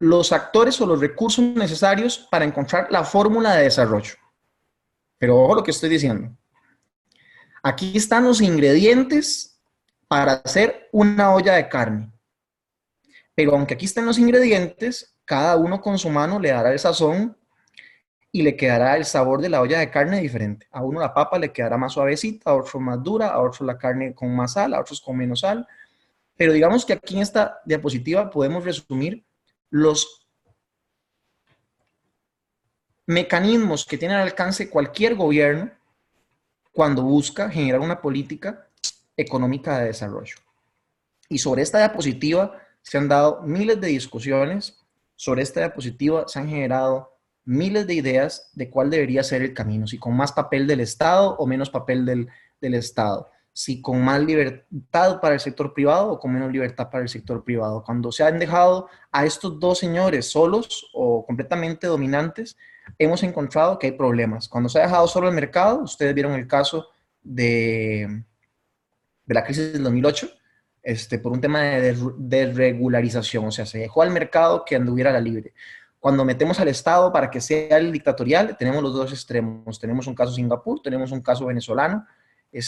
los actores o los recursos necesarios para encontrar la fórmula de desarrollo. Pero ojo lo que estoy diciendo. Aquí están los ingredientes para hacer una olla de carne. Pero aunque aquí estén los ingredientes, cada uno con su mano le dará el sazón y le quedará el sabor de la olla de carne diferente. A uno la papa le quedará más suavecita, a otro más dura, a otro la carne con más sal, a otros con menos sal. Pero digamos que aquí en esta diapositiva podemos resumir los mecanismos que tiene al alcance cualquier gobierno cuando busca generar una política económica de desarrollo. Y sobre esta diapositiva se han dado miles de discusiones, sobre esta diapositiva se han generado miles de ideas de cuál debería ser el camino, si con más papel del Estado o menos papel del Estado, si con más libertad para el sector privado o con menos libertad para el sector privado. Cuando se han dejado a estos dos señores solos o completamente dominantes, hemos encontrado que hay problemas. Cuando se ha dejado solo el mercado, ustedes vieron el caso de la crisis del 2008, por un tema de desregularización, o sea, se dejó al mercado que anduviera la libre. Cuando metemos al Estado para que sea el dictatorial, tenemos los dos extremos. Tenemos un caso Singapur, tenemos un caso venezolano, que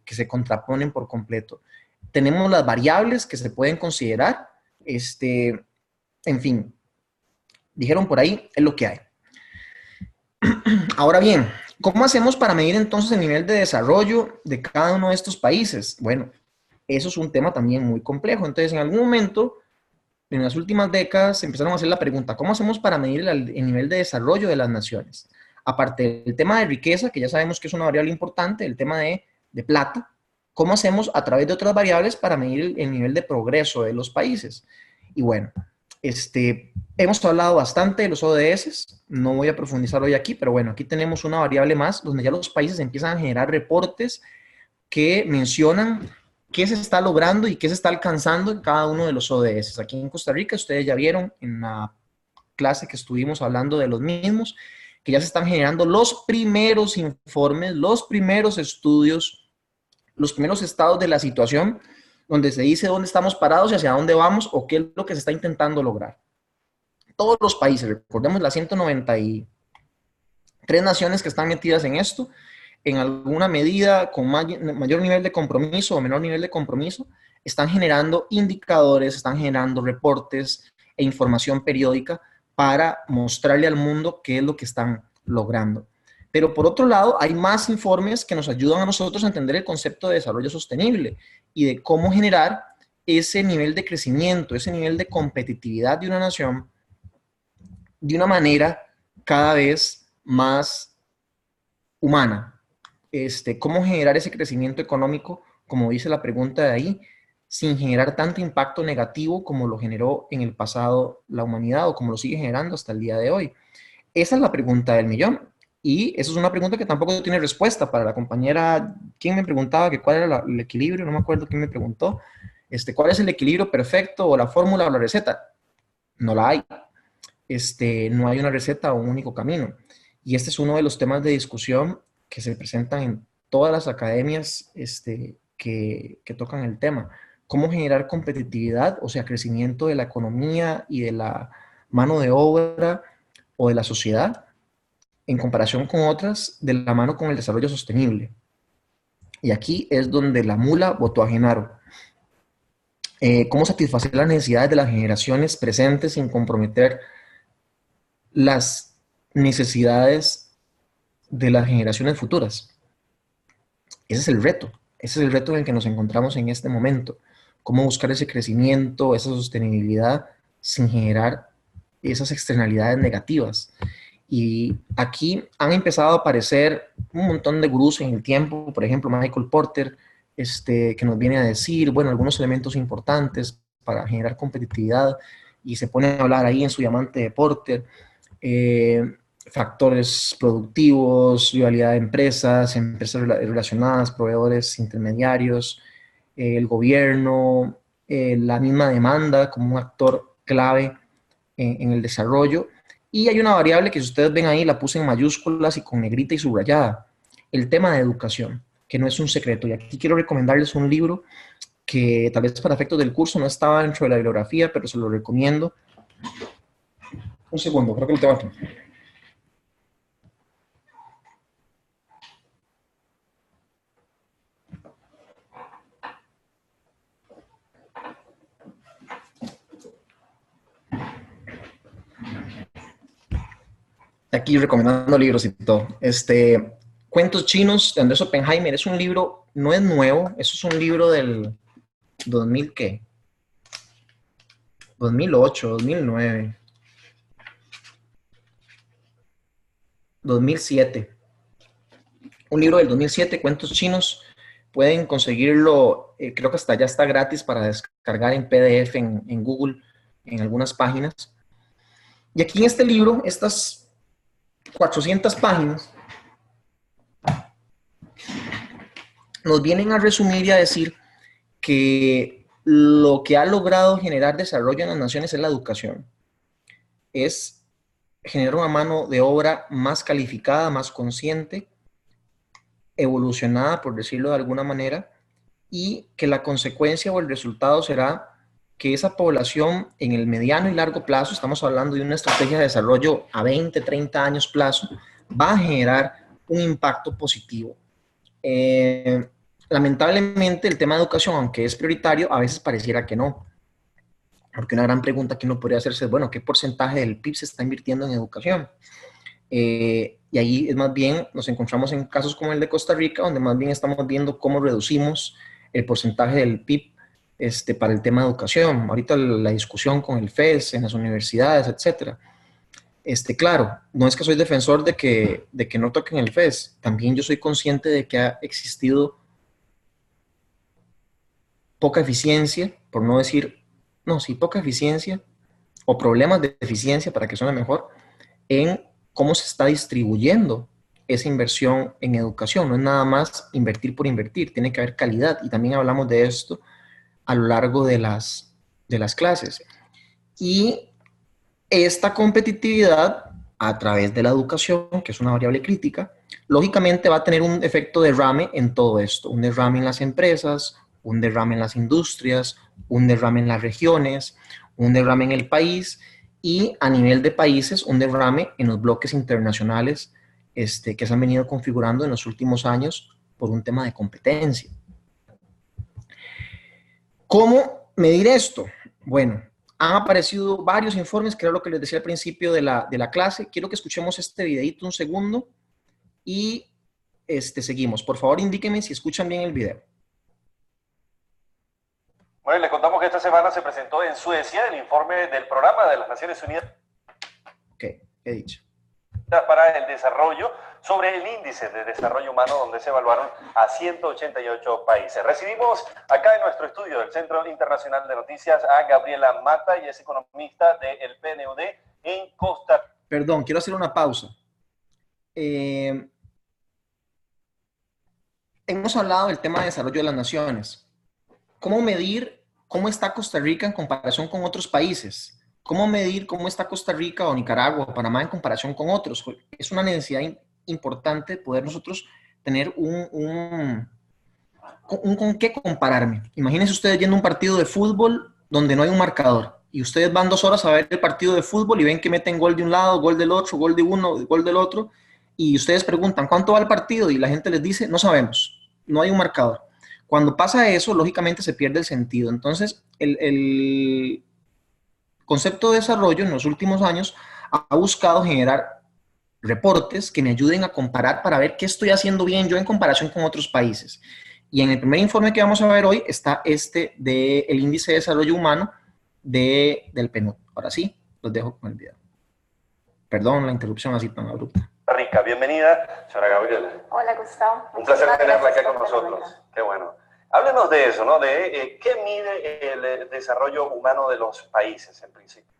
se contraponen por completo. Tenemos las variables que se pueden considerar, en fin, dijeron por ahí, es lo que hay. Ahora bien, ¿cómo hacemos para medir entonces el nivel de desarrollo de cada uno de estos países? Bueno, eso es un tema también muy complejo. Entonces, en algún momento, en las últimas décadas, se empezaron a hacer la pregunta, ¿cómo hacemos para medir el nivel de desarrollo de las naciones? Aparte del tema de riqueza, que ya sabemos que es una variable importante, el tema de plata, ¿cómo hacemos a través de otras variables para medir el nivel de progreso de los países? Y bueno, hemos hablado bastante de los ODS, no voy a profundizar hoy aquí, pero bueno, aquí tenemos una variable más donde ya los países empiezan a generar reportes que mencionan qué se está logrando y qué se está alcanzando en cada uno de los ODS. Aquí en Costa Rica, ustedes ya vieron en la clase que estuvimos hablando de los mismos, que ya se están generando los primeros informes, los primeros estudios, los primeros estados de la situación, donde se dice dónde estamos parados y hacia dónde vamos o qué es lo que se está intentando lograr. Todos los países, recordemos las 193 naciones que están metidas en esto, en alguna medida, con mayor nivel de compromiso o menor nivel de compromiso, están generando indicadores, están generando reportes e información periódica para mostrarle al mundo qué es lo que están logrando. Pero por otro lado, hay más informes que nos ayudan a nosotros a entender el concepto de desarrollo sostenible y de cómo generar ese nivel de crecimiento, ese nivel de competitividad de una nación de una manera cada vez más humana. Cómo generar ese crecimiento económico, como dice la pregunta de ahí, sin generar tanto impacto negativo como lo generó en el pasado la humanidad o como lo sigue generando hasta el día de hoy. Esa es la pregunta del millón. Y esa es una pregunta que tampoco tiene respuesta para la compañera. ¿Quién me preguntaba que cuál era el equilibrio? No me acuerdo quién me preguntó. ¿Cuál es el equilibrio perfecto o la fórmula o la receta? No la hay. No hay una receta o un único camino. Y este es uno de los temas de discusión que se presentan en todas las academias que tocan el tema. Cómo generar competitividad, o sea, crecimiento de la economía y de la mano de obra o de la sociedad en comparación con otras de la mano con el desarrollo sostenible. Y aquí es donde la mula votó a Genaro. Cómo satisfacer las necesidades de las generaciones presentes sin comprometer las necesidades de las generaciones futuras. Ese es el reto. Ese es el reto en el que nos encontramos en este momento. Cómo buscar ese crecimiento, esa sostenibilidad sin generar esas externalidades negativas. Y aquí han empezado a aparecer un montón de gurús en el tiempo, por ejemplo, Michael Porter, que nos viene a decir, bueno, algunos elementos importantes para generar competitividad, y se pone a hablar ahí en su diamante de Porter, factores productivos, rivalidad de empresas, empresas relacionadas, proveedores intermediarios, el gobierno, la misma demanda como un actor clave en el desarrollo. Y hay una variable que si ustedes ven ahí, la puse en mayúsculas y con negrita y subrayada, el tema de educación, que no es un secreto. Y aquí quiero recomendarles un libro que tal vez para efectos del curso no estaba dentro de la bibliografía, pero se lo recomiendo. Un segundo, creo que lo tengo aquí. aquí recomendando libros y todo. Cuentos chinos de Andrés Oppenheimer es un libro, no es nuevo, eso es un libro del 2000, ¿qué? 2008, 2009, 2007. Un libro del 2007, Cuentos chinos. Pueden conseguirlo, creo que hasta ya está gratis para descargar en PDF en Google, en algunas páginas. Y aquí en este libro, estas 400 páginas, nos vienen a resumir y a decir que lo que ha logrado generar desarrollo en las naciones es la educación. Es generar una mano de obra más calificada, más consciente, evolucionada, por decirlo de alguna manera, y que la consecuencia o el resultado será que esa población en el mediano y largo plazo, estamos hablando de una estrategia de desarrollo a 20, 30 años plazo, va a generar un impacto positivo. Lamentablemente el tema de educación, aunque es prioritario, a veces pareciera que no. Porque una gran pregunta que uno podría hacerse es, bueno, ¿qué porcentaje del PIB se está invirtiendo en educación? Y ahí es más bien, nos encontramos en casos como el de Costa Rica, donde más bien estamos viendo cómo reducimos el porcentaje del PIB para el tema de educación. Ahorita la discusión con el FES en las universidades, etcétera. Claro, no es que soy defensor de que no toquen el FES. También yo soy consciente de que ha existido poca eficiencia, por no decir, no, sí, poca eficiencia o problemas de eficiencia, para que suene mejor, en cómo se está distribuyendo esa inversión en educación. No es nada más invertir por invertir, tiene que haber calidad, y también hablamos de esto a lo largo de las clases. Y esta competitividad a través de la educación, que es una variable crítica, lógicamente va a tener un efecto derrame en todo esto, un derrame en las empresas, un derrame en las industrias, un derrame en las regiones, un derrame en el país, y a nivel de países, un derrame en los bloques internacionales que se han venido configurando en los últimos años por un tema de competencia. ¿Cómo medir esto? Bueno, han aparecido varios informes, que era lo que les decía al principio de la clase. Quiero que escuchemos este videito un segundo y seguimos. Por favor, indíquenme si escuchan bien el video. Bueno, les contamos que esta semana se presentó en Suecia el informe del Programa de las Naciones Unidas he dicho. Para el Desarrollo sobre el Índice de Desarrollo Humano, donde se evaluaron a 188 países. Recibimos acá en nuestro estudio del Centro Internacional de Noticias a Gabriela Mata, y es economista del PNUD en Costa Rica. Perdón, quiero hacer una pausa. Hemos hablado del tema de desarrollo de las naciones. ¿Cómo medir cómo está Costa Rica en comparación con otros países? ¿Cómo medir cómo está Costa Rica o Nicaragua o Panamá en comparación con otros? Es una necesidad importante poder nosotros tener un con qué compararme. Imagínense ustedes yendo a un partido de fútbol donde no hay un marcador y ustedes van 2 horas a ver el partido de fútbol y ven que meten gol de un lado, gol del otro, gol de uno, gol del otro, y ustedes preguntan ¿cuánto va el partido? Y la gente les dice no sabemos, no hay un marcador. Cuando pasa eso, lógicamente se pierde el sentido. Entonces, el concepto de desarrollo en los últimos años ha buscado generar reportes que me ayuden a comparar para ver qué estoy haciendo bien yo en comparación con otros países. Y en el primer informe que vamos a ver hoy está del Índice de Desarrollo Humano del PNUD. Ahora sí, los dejo con el video. Perdón la interrupción así tan abrupta. Rica, bienvenida, señora Gabriela. Hola, Gustavo. Un placer tenerla acá con nosotros. Qué bueno. Háblenos de eso, ¿no? De qué mide el desarrollo humano de los países, en principio.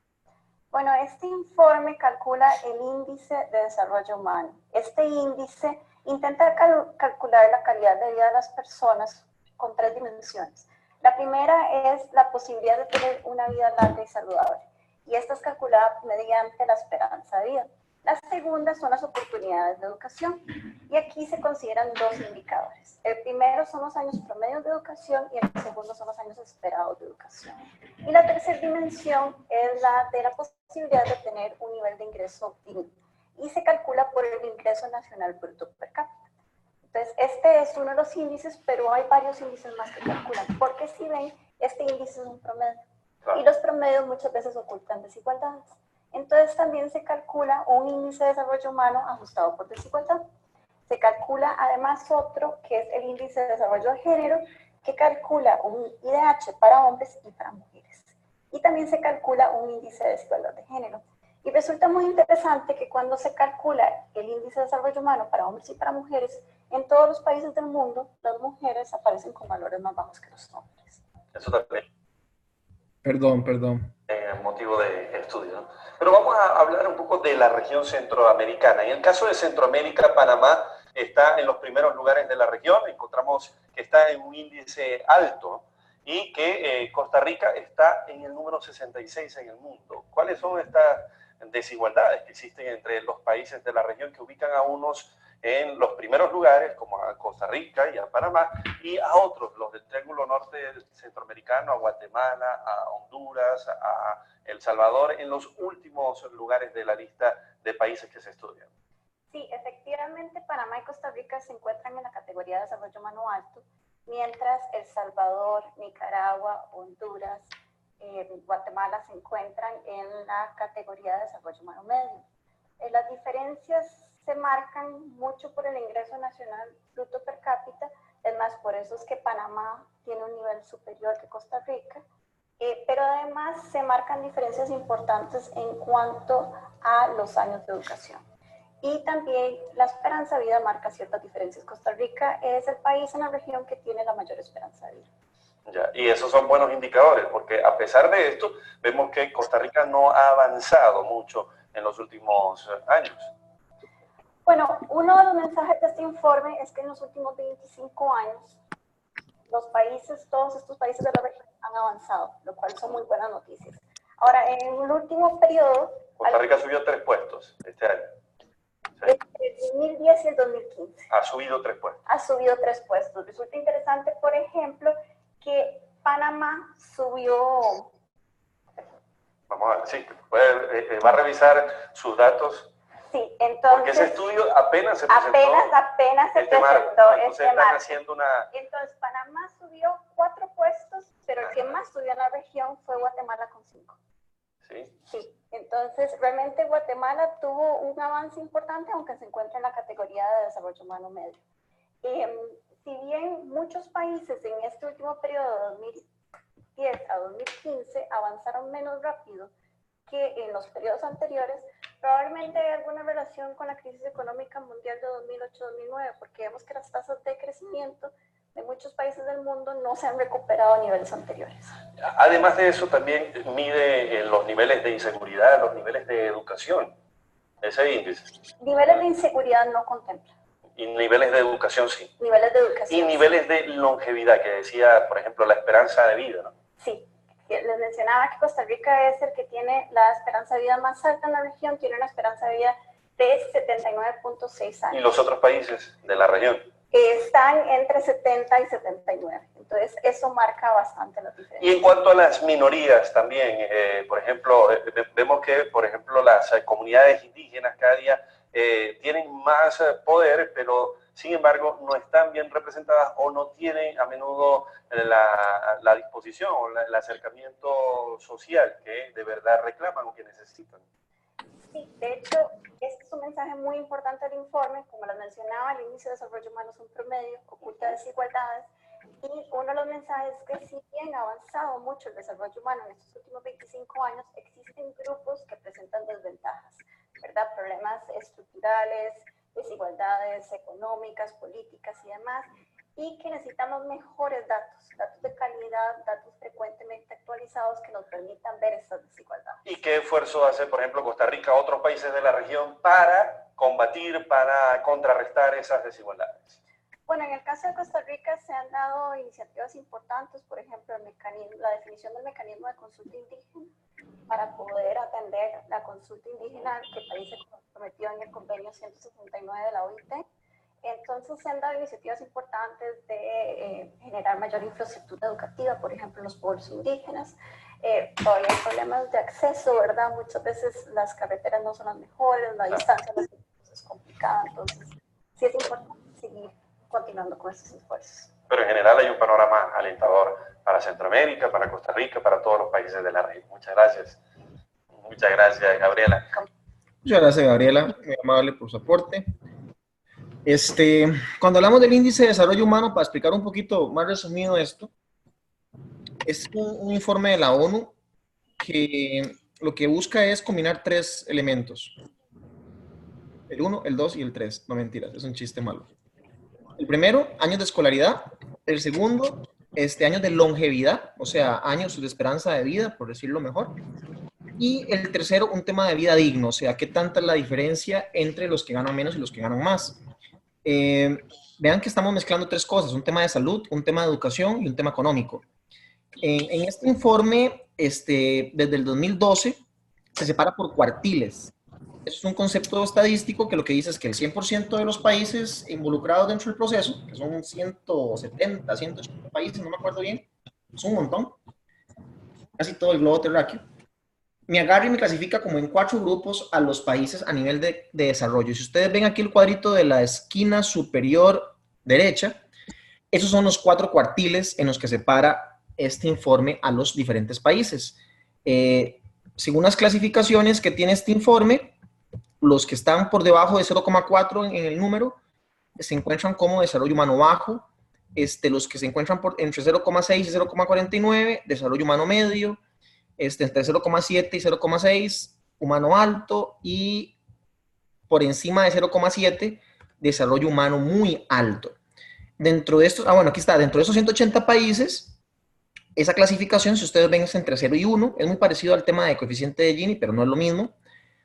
Bueno, este informe calcula el índice de desarrollo humano. Este índice intenta calcular la calidad de vida de las personas con 3 dimensiones. La primera es la posibilidad de tener una vida larga y saludable. Y esta es calculada mediante la esperanza de vida. La segunda son las oportunidades de educación. Y aquí se consideran 2 indicadores. El primero son los años promedios de educación y el segundo son los años esperados de educación. Y la tercera dimensión es la de la posibilidad de tener un nivel de ingreso digno. Y se calcula por el ingreso nacional bruto per cápita. Entonces, este es uno de los índices, pero hay varios índices más que calculan. Porque si ven, este índice es un promedio. Y los promedios muchas veces ocultan desigualdades. Entonces también se calcula un índice de desarrollo humano ajustado por desigualdad. Se calcula además otro que es el índice de desarrollo de género, que calcula un IDH para hombres y para mujeres. Y también se calcula un índice de desigualdad de género. Y resulta muy interesante que cuando se calcula el índice de desarrollo humano para hombres y para mujeres, en todos los países del mundo, las mujeres aparecen con valores más bajos que los hombres. Eso también Perdón. motivo de estudio, ¿no? Pero vamos a hablar un poco de la región centroamericana. En el caso de Centroamérica, Panamá está en los primeros lugares de la región. Encontramos que está en un índice alto y que Costa Rica está en el número 66 en el mundo. ¿Cuáles son estas desigualdades que existen entre los países de la región que ubican a unos en los primeros lugares, como a Costa Rica y a Panamá, y a otros, los del Triángulo Norte Centroamericano, a Guatemala, a Honduras, a El Salvador, en los últimos lugares de la lista de países que se estudian? Sí, efectivamente, Panamá y Costa Rica se encuentran en la categoría de desarrollo humano alto, mientras El Salvador, Nicaragua, Honduras, Guatemala se encuentran en la categoría de desarrollo humano medio. Las diferencias se marcan mucho por el ingreso nacional bruto per cápita, es más, por eso es que Panamá tiene un nivel superior que Costa Rica, pero además se marcan diferencias importantes en cuanto a los años de educación. Y también la esperanza de vida marca ciertas diferencias. Costa Rica es el país en la región que tiene la mayor esperanza de vida. Ya, y esos son buenos indicadores, porque a pesar de esto, vemos que Costa Rica no ha avanzado mucho en los últimos años. Bueno, uno de los mensajes de este informe es que en los últimos 25 años, los países, todos estos países de la región han avanzado, lo cual son muy buenas noticias. Ahora, en el último periodo... Costa Rica subió 3 puestos este año. Entre el 2010 y el 2015. Ha subido 3 puestos. Ha subido 3 puestos. Resulta interesante, por ejemplo, que Panamá subió... Vamos a ver, sí, va a revisar sus datos. Sí, entonces... Porque ese estudio apenas se presentó. Apenas se presentó entonces están haciendo una... Entonces, Panamá subió 4 puestos, pero el que más subió en la región fue Guatemala con 5. Sí. Sí, entonces realmente Guatemala tuvo un avance importante, aunque se encuentra en la categoría de desarrollo humano medio. Si bien muchos países en este último periodo de 2010 a 2015 avanzaron menos rápido que en los periodos anteriores, probablemente hay alguna relación con la crisis económica mundial de 2008-2009, porque vemos que las tasas de crecimiento de muchos países del mundo no se han recuperado a niveles anteriores. Además de eso, también mide los niveles de inseguridad, los niveles de educación, ese índice. Niveles de inseguridad no contempla. Y niveles de educación sí. Niveles de educación. Y niveles de longevidad, que decía, por ejemplo, la esperanza de vida, ¿no? Sí. Les mencionaba que Costa Rica es el que tiene la esperanza de vida más alta en la región, tiene una esperanza de vida de 79.6 años. ¿Y los otros países de la región? Están entre 70 y 79. Entonces, eso marca bastante la diferencia. Y en cuanto a las minorías también, por ejemplo, vemos que, por ejemplo, las comunidades indígenas cada día tienen más poder, pero sin embargo no están bien representadas o no tienen a menudo la disposición o el acercamiento social que de verdad reclaman o que necesitan. Sí, de hecho, este es un mensaje muy importante del informe. Como les mencionaba, el índice de desarrollo humano es un promedio, oculta desigualdades, y uno de los mensajes es que si bien ha avanzado mucho el desarrollo humano en estos últimos 25 años, existen grupos que presentan desventajas, ¿verdad? Problemas estructurales, desigualdades económicas, políticas y demás, y que necesitamos mejores datos de calidad, datos frecuentemente actualizados que nos permitan ver estas desigualdades. ¿Y qué esfuerzo hace, por ejemplo, Costa Rica, otros países de la región para combatir, para contrarrestar esas desigualdades? Bueno, en el caso de Costa Rica se han dado iniciativas importantes, por ejemplo, la definición del mecanismo de consulta indígena para poder atender la consulta indígena que el país se comprometió en el convenio 169 de la OIT. Entonces se han dado iniciativas importantes de generar mayor infraestructura educativa, por ejemplo, en los pueblos indígenas. Todavía hay problemas de acceso, ¿verdad? Muchas veces las carreteras no son las mejores, la distancia es complicada, entonces sí es importante seguir continuando con estos esfuerzos. Pero en general hay un panorama alentador para Centroamérica, para Costa Rica, para todos los países de la región. Muchas gracias. Muchas gracias, Gabriela. Muchas gracias, Gabriela, muy amable por su aporte. Cuando hablamos del índice de desarrollo humano, para explicar un poquito más resumido esto, es un informe de la ONU que lo que busca es combinar 3 elementos. El 1, el 2 y el 3. No, mentiras, es un chiste malo. El primero, años de escolaridad. El segundo, años de longevidad, o sea, años de esperanza de vida, por decirlo mejor. Y el tercero, un tema de vida digno, o sea, qué tanta es la diferencia entre los que ganan menos y los que ganan más. Vean que estamos mezclando 3 cosas, un tema de salud, un tema de educación y un tema económico. En este informe, desde el 2012, se separa por cuartiles. Es un concepto estadístico que lo que dice es que el 100% de los países involucrados dentro del proceso, que son 170, 180 países, no me acuerdo bien, es un montón, casi todo el globo terráqueo, me agarra y me clasifica como en 4 grupos a los países a nivel de desarrollo. Si ustedes ven aquí el cuadrito de la esquina superior derecha, esos son los 4 cuartiles en los que separa este informe a los diferentes países. Según las clasificaciones que tiene este informe, los que están por debajo de 0,4 en el número se encuentran como desarrollo humano bajo, los que se encuentran entre 0,6 y 0,49, desarrollo humano medio, entre 0,7 y 0,6, humano alto, y por encima de 0,7, desarrollo humano muy alto. Dentro de estos, bueno, aquí está, dentro de esos 180 países, esa clasificación, si ustedes ven, es entre 0 y 1, es muy parecido al tema de coeficiente de Gini, pero no es lo mismo.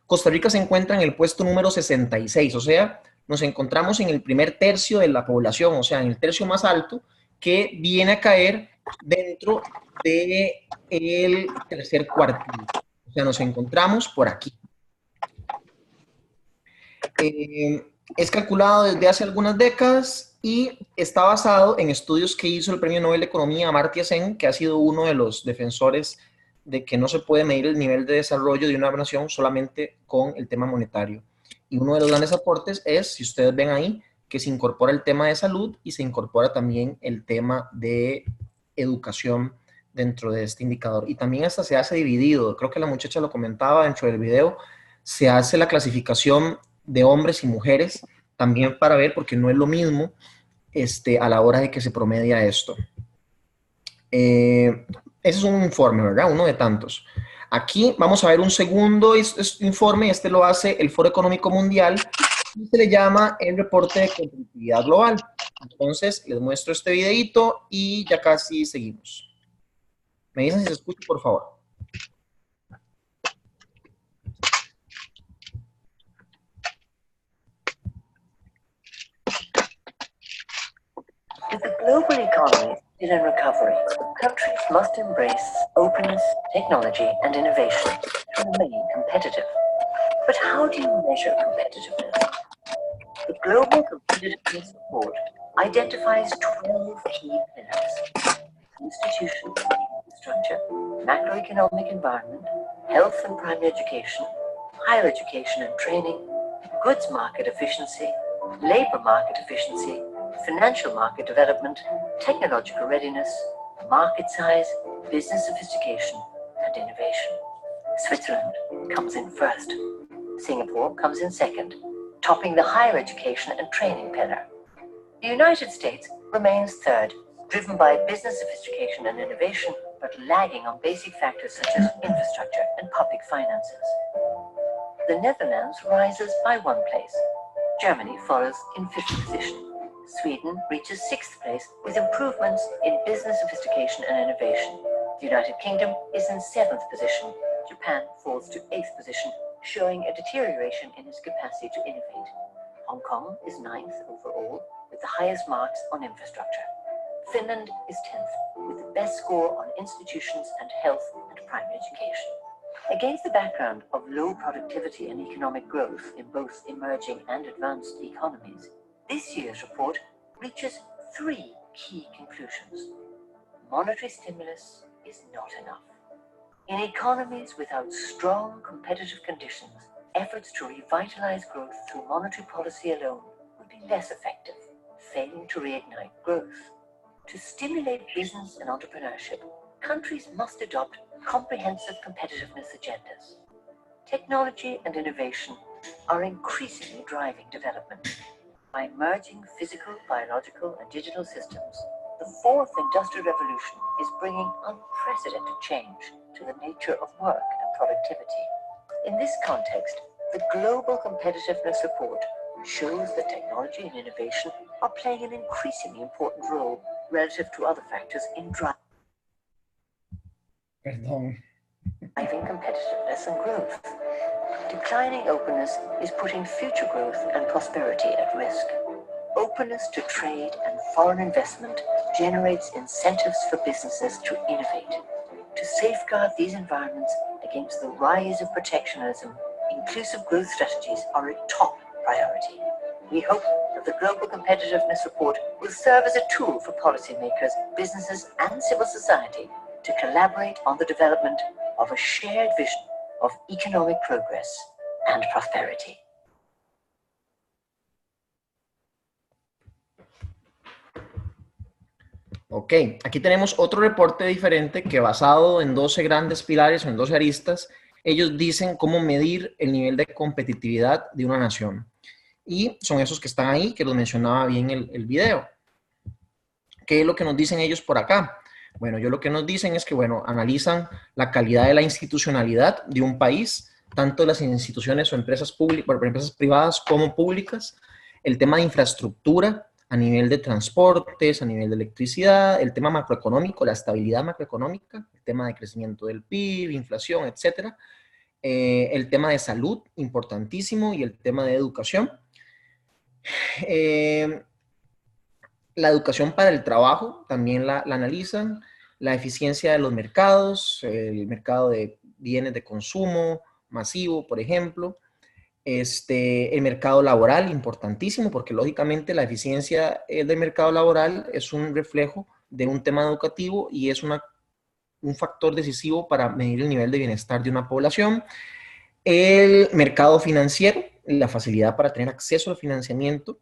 Costa Rica se encuentra en el puesto número 66, o sea, nos encontramos en el primer tercio de la población, o sea, en el tercio más alto, que viene a caer dentro del tercer cuartil. O sea, nos encontramos por aquí. Es calculado desde hace algunas décadas y está basado en estudios que hizo el Premio Nobel de Economía Amartya Sen, que ha sido uno de los defensores de que no se puede medir el nivel de desarrollo de una nación solamente con el tema monetario. Y uno de los grandes aportes es, si ustedes ven ahí, que se incorpora el tema de salud y se incorpora también el tema de educación dentro de este indicador. Y también hasta se hace dividido, creo que la muchacha lo comentaba dentro del video, se hace la clasificación de hombres y mujeres también para ver, porque no es lo mismo a la hora de que se promedia esto. Ese es un informe, ¿verdad? Uno de tantos. Aquí vamos a ver un segundo informe, lo hace el Foro Económico Mundial y se le llama el reporte de competitividad global. Entonces, les muestro este videito y ya casi seguimos. Me dicen si se escucha, por favor. If the global economy is still in recovery, countries must embrace openness, technology, and innovation to remain competitive. But how do you measure competitiveness? The Global Competitiveness Report identifies 12 key pillars: institutions, infrastructure, macroeconomic environment, health and primary education, higher education and training, goods market efficiency, labor market efficiency, financial market development, technological readiness, market size, business sophistication, and innovation. Switzerland comes in first. Singapore comes in second, topping the higher education and training pillar. The United States remains third, driven by business sophistication and innovation, but lagging on basic factors such as infrastructure and public finances. The Netherlands rises by 1 place. Germany follows in 5th position. Sweden reaches 6th place with improvements in business sophistication and innovation. The United Kingdom is in 7th position. Japan falls to 8th position, showing a deterioration in its capacity to innovate. Hong Kong is 9th overall, with the highest marks on infrastructure. Finland is 10th, with the best score on institutions and health and primary education. Against the background of low productivity and economic growth in both emerging and advanced economies, this year's report reaches 3 key conclusions. Monetary stimulus is not enough. In economies without strong competitive conditions, efforts to revitalize growth through monetary policy alone would be less effective, failing to reignite growth. To stimulate business and entrepreneurship, countries must adopt comprehensive competitiveness agendas. Technology and innovation are increasingly driving development. By merging physical, biological, and digital systems, the fourth industrial revolution is bringing unprecedented change to the nature of work and productivity. In this context, the Global Competitiveness Report shows that technology and innovation are playing an increasingly important role relative to other factors in driving competitiveness and growth. Declining openness is putting future growth and prosperity at risk. Openness to trade and foreign investment generates incentives for businesses to innovate. To safeguard these environments against the rise of protectionism, inclusive growth strategies are a top priority. We hope that the Global Competitiveness Report will serve as a tool for policymakers, businesses, and civil society to collaborate on the development of a shared vision of economic progress and prosperity. Ok, aquí tenemos otro reporte diferente que basado en 12 grandes pilares o en 12 aristas, ellos dicen cómo medir el nivel de competitividad de una nación. Y son esos que están ahí, que los mencionaba bien el video. ¿Qué es lo que nos dicen ellos por acá? Bueno, ellos lo que nos dicen es que, bueno, analizan la calidad de la institucionalidad de un país, tanto de las instituciones o empresas públicas, empresas privadas como públicas, el tema de infraestructura a nivel de transportes, a nivel de electricidad, el tema macroeconómico, la estabilidad macroeconómica, el tema de crecimiento del PIB, inflación, etcétera, el tema de salud, importantísimo, y el tema de educación. La educación para el trabajo también la analizan, la eficiencia de los mercados, el mercado de bienes de consumo masivo, por ejemplo, el mercado laboral, importantísimo, porque lógicamente la eficiencia del mercado laboral es un reflejo de un tema educativo y es un factor decisivo para medir el nivel de bienestar de una población. El mercado financiero, la facilidad para tener acceso al financiamiento,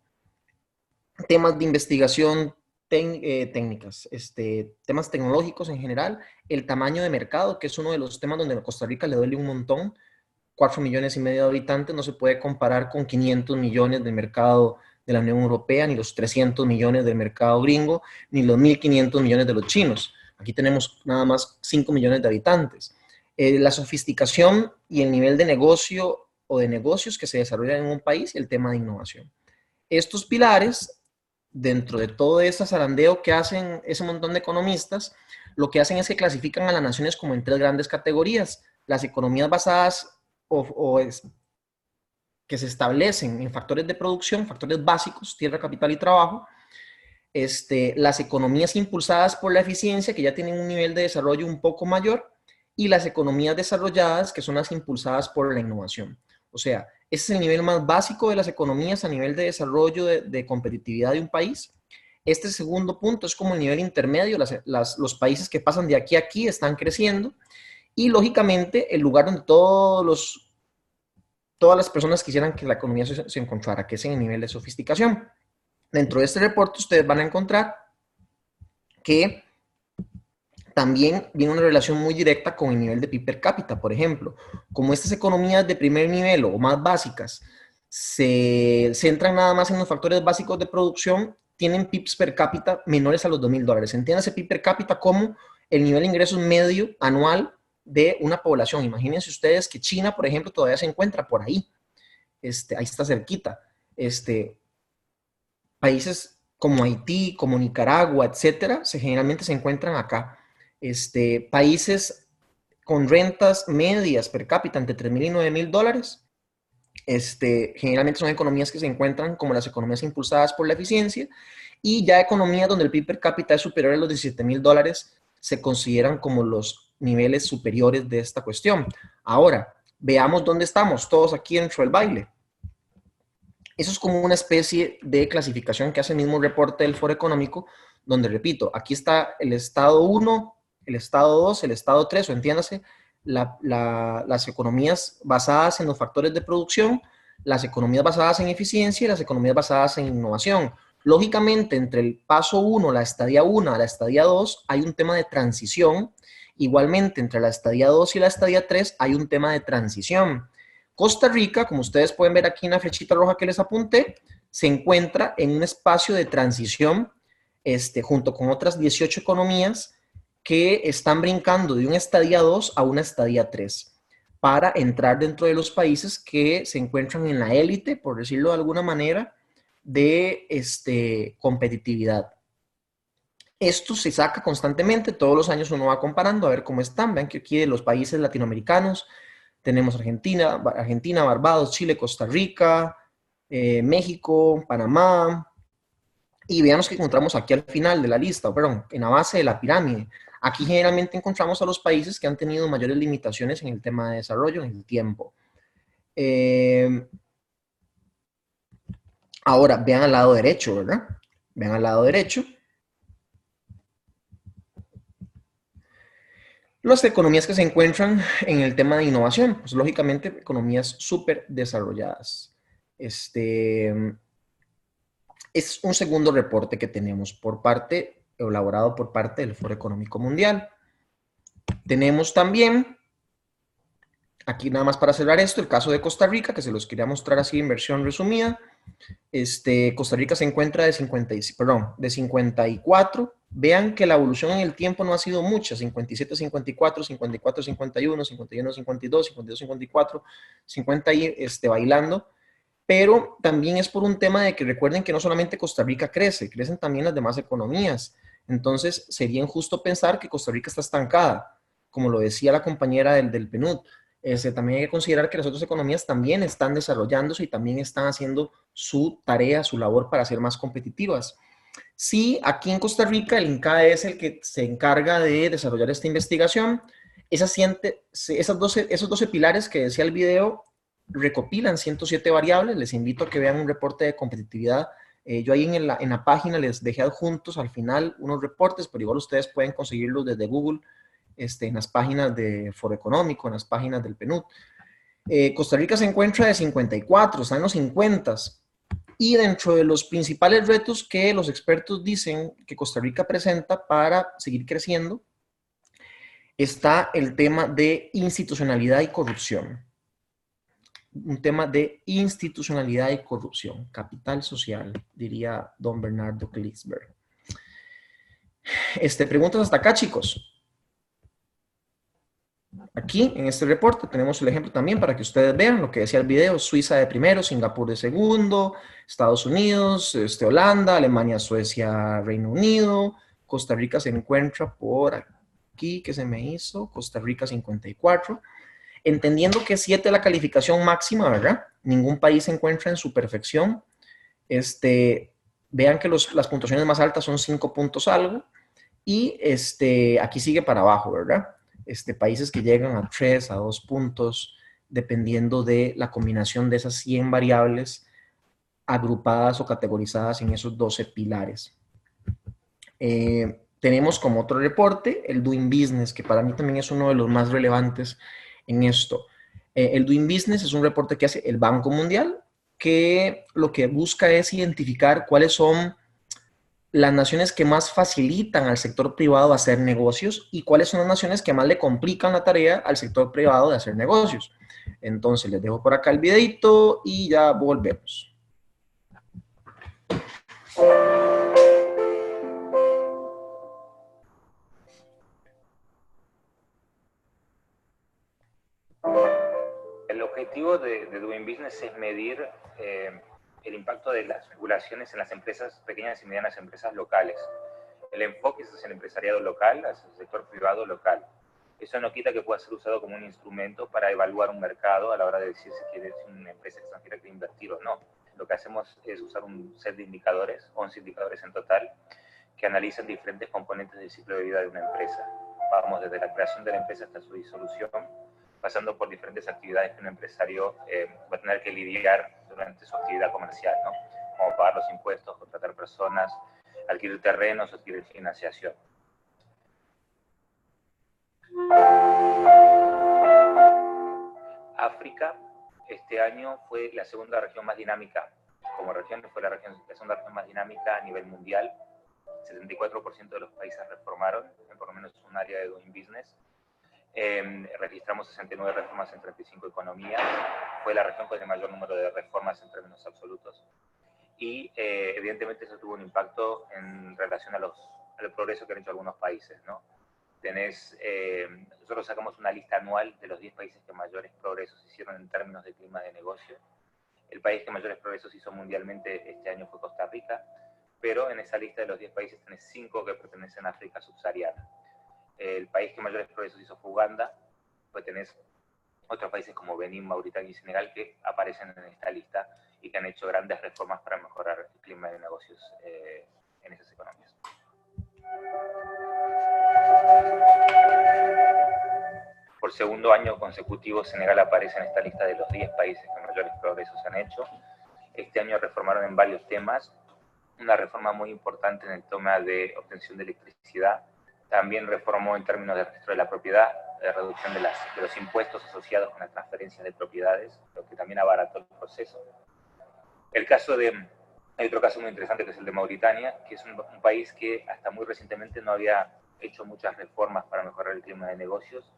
temas de investigación técnicas, temas tecnológicos en general, el tamaño de mercado, que es uno de los temas donde a Costa Rica le duele un montón. 4,5 millones de habitantes no se puede comparar con 500 millones del mercado de la Unión Europea, ni los 300 millones del mercado gringo, ni los 1.500 millones de los chinos. Aquí tenemos nada más 5 millones de habitantes. La sofisticación y el nivel de negocio o de negocios que se desarrollan en un país y el tema de innovación. Estos pilares, dentro de todo ese zarandeo que hacen ese montón de economistas, lo que hacen es que clasifican a las naciones como en 3 grandes categorías. Las economías basadas que se establecen en factores de producción, factores básicos, tierra, capital y trabajo. Las economías impulsadas por la eficiencia, que ya tienen un nivel de desarrollo un poco mayor, y las economías desarrolladas, que son las impulsadas por la innovación. O sea, ese es el nivel más básico de las economías a nivel de desarrollo de competitividad de un país. Este segundo punto es como el nivel intermedio, los países que pasan de aquí a aquí están creciendo, y lógicamente el lugar donde todas las personas quisieran que la economía se encontrara, que es en el nivel de sofisticación. Dentro de este reporte ustedes van a encontrar que también viene una relación muy directa con el nivel de PIB per cápita, por ejemplo. Como estas economías de primer nivel o más básicas se centran nada más en los factores básicos de producción, tienen PIBs per cápita menores a los $2,000. Entiéndase PIB per cápita como el nivel de ingresos medio anual de una población. Imagínense ustedes que China, por ejemplo, todavía se encuentra por ahí. Ahí está cerquita. Países como Haití, como Nicaragua, etcétera, generalmente se encuentran acá. Países con rentas medias per cápita entre $3,000 y $9,000, generalmente son economías que se encuentran como las economías impulsadas por la eficiencia, y ya economías donde el PIB per cápita es superior a los $17,000 se consideran como los niveles superiores de esta cuestión. Ahora, veamos dónde estamos todos aquí dentro del baile. Eso es como una especie de clasificación que hace el mismo reporte del Foro Económico, donde, repito, aquí está el estado 1, el estado 2, el estado 3, o entiéndase, las economías basadas en los factores de producción, las economías basadas en eficiencia y las economías basadas en innovación. Lógicamente, entre el paso 1, la estadía 1 a la estadía 2, hay un tema de transición. Igualmente, entre la estadía 2 y la estadía 3, hay un tema de transición. Costa Rica, como ustedes pueden ver aquí en la flechita roja que les apunté, se encuentra en un espacio de transición junto con otras 18 economías que están brincando de una estadía 2 a una estadía 3 para entrar dentro de los países que se encuentran en la élite, por decirlo de alguna manera, de competitividad. Esto se saca constantemente, todos los años uno va comparando a ver cómo están. Vean que aquí de los países latinoamericanos tenemos Argentina, Barbados, Chile, Costa Rica, México, Panamá, y veamos que encontramos aquí al final de la lista, perdón, en la base de la pirámide. Aquí generalmente encontramos a los países que han tenido mayores limitaciones en el tema de desarrollo en el tiempo. Ahora, vean al lado derecho, ¿verdad? Vean al lado derecho. Las economías que se encuentran en el tema de innovación, pues lógicamente economías súper desarrolladas. Es un segundo reporte que tenemos elaborado por parte del Foro Económico Mundial. Tenemos también, aquí nada más para cerrar esto, el caso de Costa Rica, que se los quería mostrar así en versión resumida. Costa Rica se encuentra de 54. Vean que la evolución en el tiempo no ha sido mucha, 57, 54, 54, 51, 51, 52, 52, 54, 50 bailando, pero también es por un tema de que recuerden que no solamente Costa Rica crece, crecen también las demás economías. Entonces sería injusto pensar que Costa Rica está estancada, como lo decía la compañera del PNUD. También hay que considerar que las otras economías también están desarrollándose y también están haciendo su tarea, su labor para ser más competitivas. Sí, aquí en Costa Rica el INCAE es el que se encarga de desarrollar esta investigación. Esos 12 pilares que decía el video recopilan 107 variables. Les invito a que vean un reporte de competitividad. Yo ahí en la página les dejé adjuntos al final unos reportes, pero igual ustedes pueden conseguirlos desde Google, en las páginas de Foro Económico, en las páginas del PNUD. Costa Rica se encuentra de 54, está en los 50. Y dentro de los principales retos que los expertos dicen que Costa Rica presenta para seguir creciendo, está el tema de institucionalidad y corrupción. Un tema de institucionalidad y corrupción, capital social, diría don Bernardo Klinsberg. Preguntas hasta acá, chicos. Aquí, en este reporte, tenemos el ejemplo también para que ustedes vean lo que decía el video. Suiza de primero, Singapur de segundo, Estados Unidos, Holanda, Alemania, Suecia, Reino Unido. Costa Rica se encuentra por aquí, que se me hizo, Costa Rica 54. Entendiendo que 7 es la calificación máxima, ¿verdad? Ningún país se encuentra en su perfección. Vean que las puntuaciones más altas son 5 puntos algo. Y aquí sigue para abajo, ¿verdad? Países que llegan a 3, a 2 puntos, dependiendo de la combinación de esas 100 variables agrupadas o categorizadas en esos 12 pilares. Tenemos como otro reporte el Doing Business, que para mí también es uno de los más relevantes en esto. El Doing Business es un reporte que hace el Banco Mundial, que lo que busca es identificar cuáles son las naciones que más facilitan al sector privado hacer negocios y cuáles son las naciones que más le complican la tarea al sector privado de hacer negocios. Entonces les dejo por acá el videito y ya volvemos. El objetivo de Doing Business es medir el impacto de las regulaciones en las empresas, pequeñas y medianas empresas locales. El enfoque es hacia el empresariado local, hacia el sector privado local. Eso no quita que pueda ser usado como un instrumento para evaluar un mercado a la hora de decir si una empresa extranjera quiere invertir o no. Lo que hacemos es usar un set de indicadores, 11 indicadores en total, que analizan diferentes componentes del ciclo de vida de una empresa. Vamos desde la creación de la empresa hasta su disolución, pasando por diferentes actividades que un empresario va a tener que lidiar durante su actividad comercial, ¿no? Como pagar los impuestos, contratar personas, adquirir terrenos, adquirir financiación. África este año fue la segunda región más dinámica como región fue la segunda región más dinámica a nivel mundial. 74% de los países reformaron en por lo menos un área de Doing Business. Registramos 69 reformas en 35 economías. Fue la región con el mayor número de reformas en términos absolutos. Y evidentemente eso tuvo un impacto en relación al progreso que han hecho algunos países, ¿no? Nosotros sacamos una lista anual de los 10 países que mayores progresos hicieron en términos de clima de negocio. El país que mayores progresos hizo mundialmente este año fue Costa Rica, pero en esa lista de los 10 países tenés 5 que pertenecen a África subsahariana. El país que mayores progresos hizo fue Uganda, pues tenés otros países como Benín, Mauritania y Senegal que aparecen en esta lista y que han hecho grandes reformas para mejorar el clima de negocios en esas economías. Por segundo año consecutivo, Senegal aparece en esta lista de los 10 países que mayores progresos han hecho. Este año reformaron en varios temas. Una reforma muy importante en el tema de obtención de electricidad. También reformó en términos de registro de la propiedad, de reducción de los impuestos asociados con la transferencia de propiedades, lo que también abarató el proceso. Hay otro caso muy interesante que es el de Mauritania, que es un país que hasta muy recientemente no había hecho muchas reformas para mejorar el clima de negocios.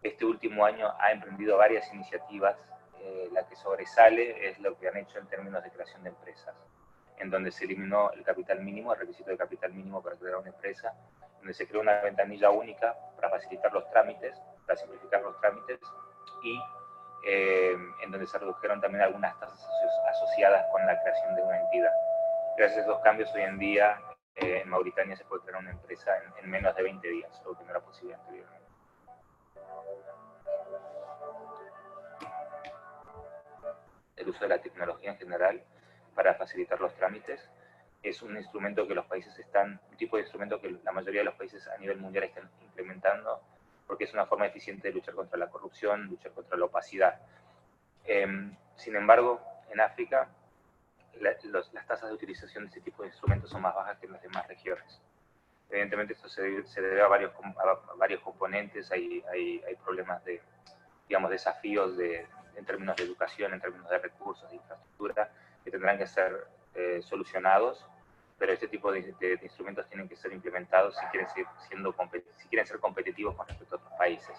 Este último año ha emprendido varias iniciativas. La que sobresale es lo que han hecho en términos de creación de empresas, en donde se eliminó el capital mínimo, el requisito de capital mínimo para crear una empresa, donde se creó una ventanilla única para facilitar los trámites, para simplificar los trámites, y en donde se redujeron también algunas tasas asociadas con la creación de una entidad. Gracias a esos cambios, hoy en día en Mauritania se puede crear una empresa en menos de 20 días, lo que no era posible anteriormente. El uso de la tecnología en general para facilitar los trámites es un instrumento que un tipo de instrumento que la mayoría de los países a nivel mundial están implementando, porque es una forma eficiente de luchar contra la corrupción, luchar contra la opacidad. Sin embargo, en África, las tasas de utilización de este tipo de instrumentos son más bajas que en las demás regiones. Evidentemente, esto se debe a varios componentes. Hay problemas desafíos en términos de educación, en términos de recursos, de infraestructura, que tendrán que ser solucionados, pero este tipo de instrumentos tienen que ser implementados si quieren ser competitivos con respecto a otros países.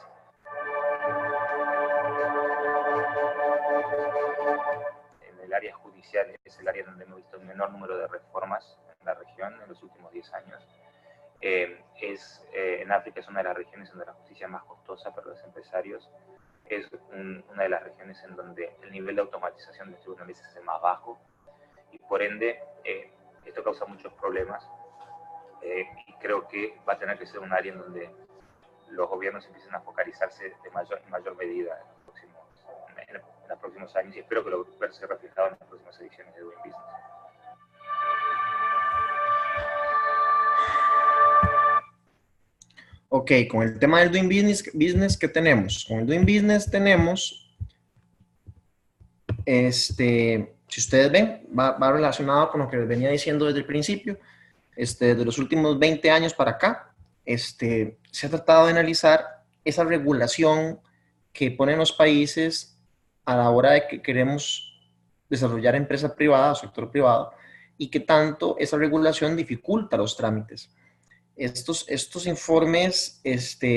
En el área judicial es el área donde hemos visto un menor número de reformas en la región en los últimos 10 años. En África es una de las regiones donde la justicia es más costosa para los empresarios. Es una de las regiones en donde el nivel de automatización de los tribunales es el más bajo, y por ende esto causa muchos problemas, y creo que va a tener que ser un área en donde los gobiernos empiecen a focalizarse en mayor medida en los próximos años, y espero que lo verse reflejado en las próximas ediciones de Doing Business. Ok, con el tema del Doing Business, ¿qué tenemos? Con el Doing Business tenemos, si ustedes ven, va relacionado con lo que les venía diciendo desde el principio. De los últimos 20 años para acá, se ha tratado de analizar esa regulación que ponen los países a la hora de que queremos desarrollar empresa privada o sector privado, y que tanto esa regulación dificulta los trámites. Estos informes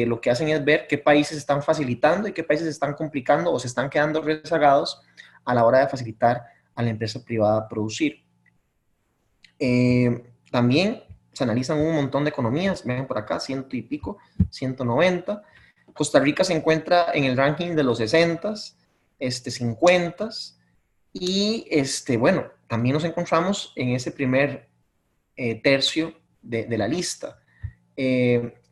lo que hacen es ver qué países están facilitando y qué países están complicando o se están quedando rezagados a la hora de facilitar a la empresa privada producir. También se analizan un montón de economías, ven por acá, 100 y pico, 190. Costa Rica se encuentra en el ranking de los 60, 50, y bueno, también nos encontramos en ese primer tercio de la lista.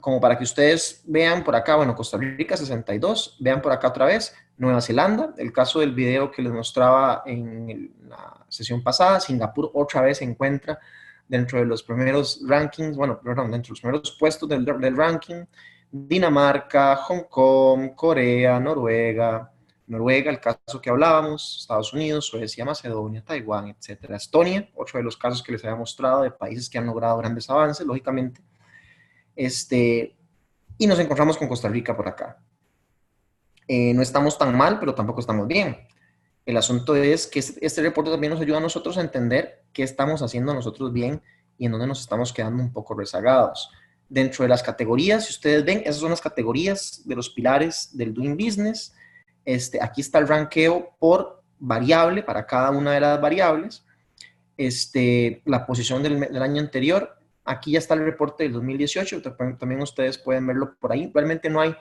Como para que ustedes vean por acá, bueno, Costa Rica 62, vean por acá otra vez, Nueva Zelanda, el caso del video que les mostraba en la sesión pasada, Singapur otra vez se encuentra dentro de los primeros rankings, bueno, perdón, dentro de los primeros puestos del ranking, Dinamarca, Hong Kong, Corea, Noruega, el caso que hablábamos, Estados Unidos, Suecia, Macedonia, Taiwán, etcétera. Estonia, otro de los casos que les había mostrado de países que han logrado grandes avances, lógicamente. Y nos encontramos con Costa Rica por acá. No estamos tan mal, pero tampoco estamos bien. El asunto es que este reporte también nos ayuda a nosotros a entender qué estamos haciendo nosotros bien y en dónde nos estamos quedando un poco rezagados. Dentro de las categorías, si ustedes ven, esas son las categorías de los pilares del Doing Business. Aquí está el ranqueo por variable, para cada una de las variables. La posición del año anterior. Aquí ya está el reporte del 2018, también ustedes pueden verlo por ahí. Realmente no hay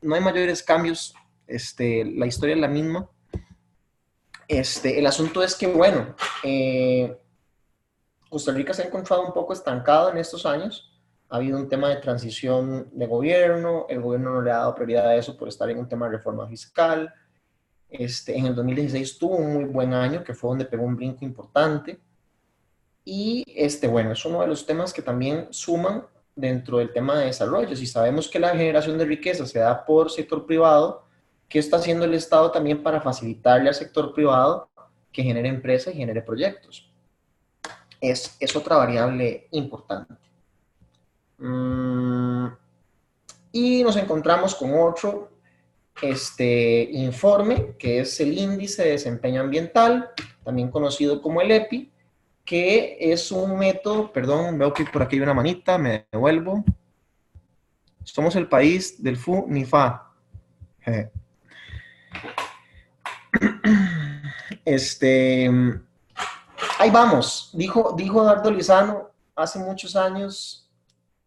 mayores cambios, la historia es la misma. El asunto es que, bueno, Costa Rica se ha encontrado un poco estancado en estos años. Ha habido un tema de transición de gobierno, el gobierno no le ha dado prioridad a eso por estar en un tema de reforma fiscal. En el 2016 tuvo un muy buen año, que fue donde pegó un brinco importante. Y bueno, es uno de los temas que también suman dentro del tema de desarrollo. Si sabemos que la generación de riqueza se da por sector privado, ¿qué está haciendo el Estado también para facilitarle al sector privado que genere empresas y genere proyectos? Es otra variable importante. Y nos encontramos con otro informe, que es el Índice de Desempeño Ambiental, también conocido como el EPI, que es un método, perdón, veo que por aquí hay una manita, me devuelvo. Somos el país del fu ni fa. Ahí vamos, dijo Eduardo Lizano hace muchos años,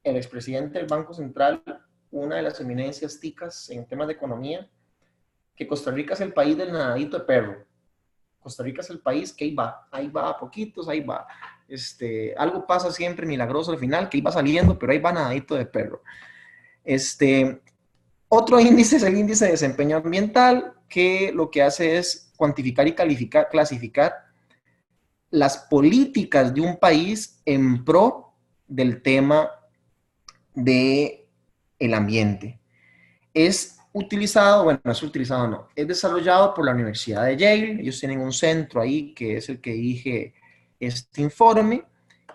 el expresidente del Banco Central, una de las eminencias ticas en temas de economía, que Costa Rica es el país del nadadito de perro. Costa Rica es el país que ahí va a poquitos, ahí va. Algo pasa siempre milagroso al final, que ahí va saliendo, pero ahí va nadadito de perro. Otro índice es el índice de desempeño ambiental, que lo que hace es cuantificar y clasificar las políticas de un país en pro del tema del ambiente. Es desarrollado por la Universidad de Yale. Ellos tienen un centro ahí que es el que dirige este informe,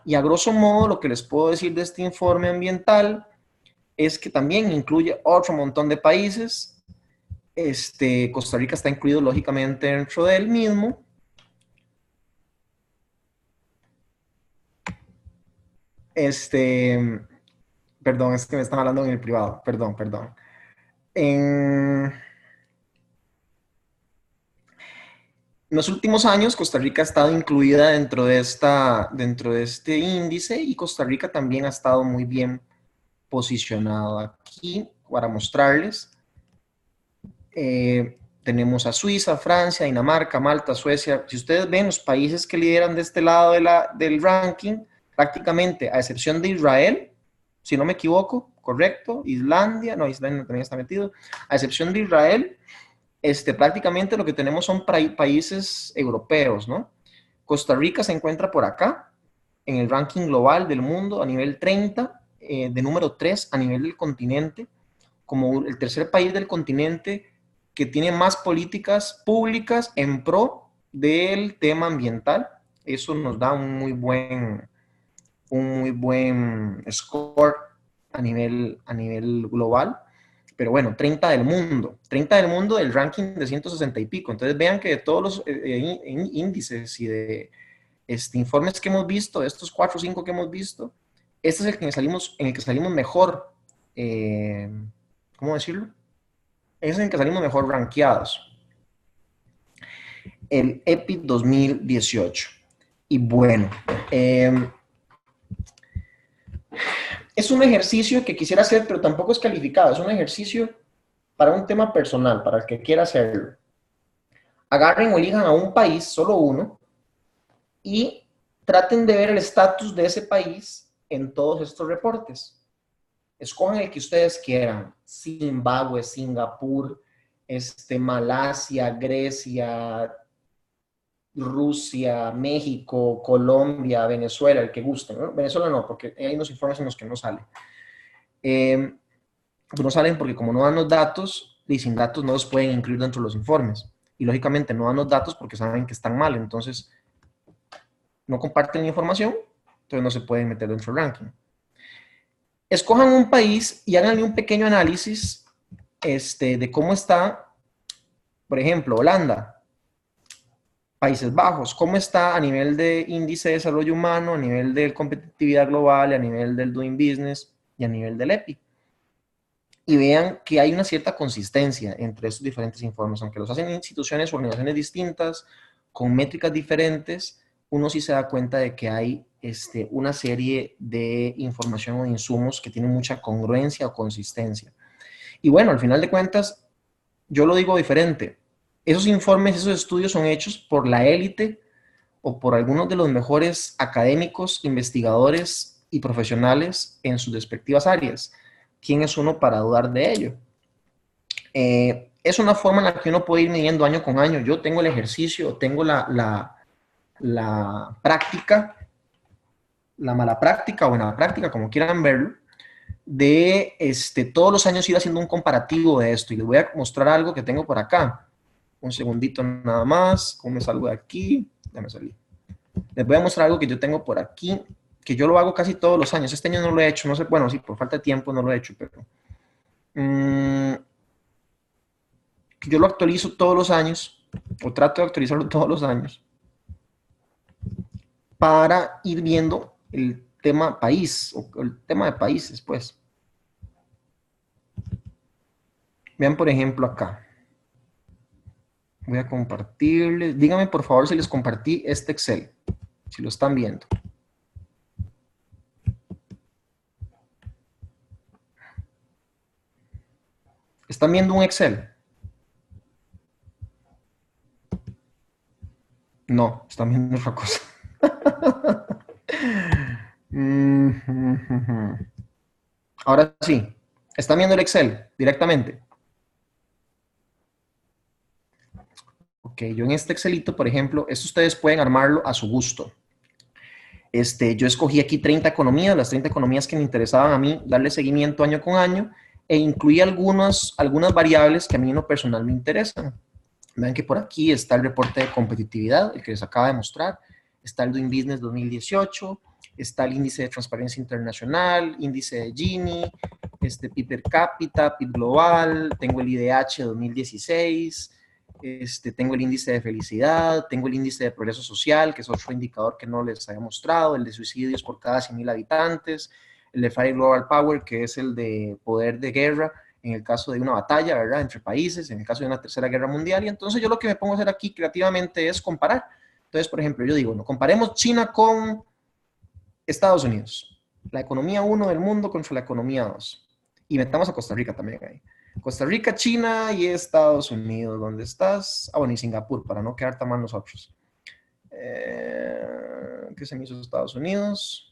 y a grosso modo lo que les puedo decir de este informe ambiental es que también incluye otro montón de países. Costa Rica está incluido lógicamente dentro del mismo. Perdón, es que me están hablando en el privado, perdón. En los últimos años, Costa Rica ha estado incluida dentro de este índice, y Costa Rica también ha estado muy bien posicionado. Aquí, para mostrarles, tenemos a Suiza, Francia, Dinamarca, Malta, Suecia. Si ustedes ven los países que lideran de este lado del ranking, prácticamente, a excepción de Israel, si no me equivoco, correcto, Islandia también está metido, a excepción de Israel, prácticamente lo que tenemos son países europeos, ¿no? Costa Rica se encuentra por acá, en el ranking global del mundo, a nivel 30, de número 3 a nivel del continente, como el tercer país del continente que tiene más políticas públicas en pro del tema ambiental. Eso nos da un muy buen score a nivel global. Pero bueno, 30 del mundo del ranking de 160 y pico. Entonces vean que de todos los índices y de informes que hemos visto, de estos 4 o 5 que hemos visto, este es el que salimos mejor, ¿cómo decirlo? Este es el que salimos mejor rankeados. El EPI 2018. Y bueno, es un ejercicio que quisiera hacer, pero tampoco es calificado. Es un ejercicio para un tema personal, para el que quiera hacerlo. Agarren o elijan a un país, solo uno, y traten de ver el estatus de ese país en todos estos reportes. Escojan el que ustedes quieran. Zimbabue, Singapur, Malasia, Grecia, Rusia, México, Colombia, Venezuela, el que gusten, ¿no? Venezuela no, porque hay unos informes en los que no sale. No salen porque como no dan los datos, y sin datos no los pueden incluir dentro de los informes. Y lógicamente no dan los datos porque saben que están mal, entonces no comparten la información, entonces no se pueden meter dentro del ranking. Escojan un país y háganle un pequeño análisis de cómo está, por ejemplo, Holanda. Países Bajos, ¿cómo está a nivel de índice de desarrollo humano, a nivel de competitividad global, a nivel del doing business y a nivel del EPI? Y vean que hay una cierta consistencia entre estos diferentes informes, aunque los hacen instituciones o organizaciones distintas, con métricas diferentes, uno sí se da cuenta de que hay una serie de información o insumos que tienen mucha congruencia o consistencia. Y bueno, al final de cuentas, yo lo digo diferente. Esos informes, esos estudios son hechos por la élite o por algunos de los mejores académicos, investigadores y profesionales en sus respectivas áreas. ¿Quién es uno para dudar de ello? Es una forma en la que uno puede ir midiendo año con año. Yo tengo el ejercicio, tengo la práctica, la mala práctica o buena práctica, como quieran verlo, de todos los años ir haciendo un comparativo de esto. Y les voy a mostrar algo que tengo por acá. Un segundito nada más. ¿Cómo me salgo de aquí? Ya me salí. Les voy a mostrar algo que yo tengo por aquí, que yo lo hago casi todos los años. Este año no lo he hecho, no sé, bueno, sí, por falta de tiempo no lo he hecho, pero yo lo actualizo todos los años, o trato de actualizarlo todos los años, para ir viendo el tema país, o el tema de países, pues. Vean, por ejemplo, acá. Voy a compartirles. Díganme, por favor, si les compartí este Excel, si lo están viendo. ¿Están viendo un Excel? No, están viendo otra cosa. Ahora sí, ¿están viendo el Excel directamente? Ok, yo en este Excelito, por ejemplo, esto ustedes pueden armarlo a su gusto. Yo escogí aquí 30 economías, las 30 economías que me interesaban a mí, darle seguimiento año con año, e incluí algunas variables que a mí en lo personal me interesan. Vean que por aquí está el reporte de competitividad, el que les acaba de mostrar, está el Doing Business 2018, está el índice de transparencia internacional, índice de Gini, PIB per cápita, PIB global, tengo el IDH 2016, tengo el índice de felicidad, tengo el índice de progreso social, que es otro indicador que no les había mostrado, el de suicidios por cada 100,000 habitantes, el de Fire Global Power, que es el de poder de guerra, en el caso de una batalla, ¿verdad?, entre países, en el caso de una tercera guerra mundial. Y entonces yo lo que me pongo a hacer aquí creativamente es comparar. Entonces, por ejemplo, yo digo, no, comparemos China con Estados Unidos. La economía 1 del mundo contra la economía 2. Y metamos a Costa Rica también ahí. Costa Rica, China y Estados Unidos. ¿Dónde estás? Ah, bueno, y Singapur, para no quedar tan mal nosotros. ¿Qué se me hizo Estados Unidos?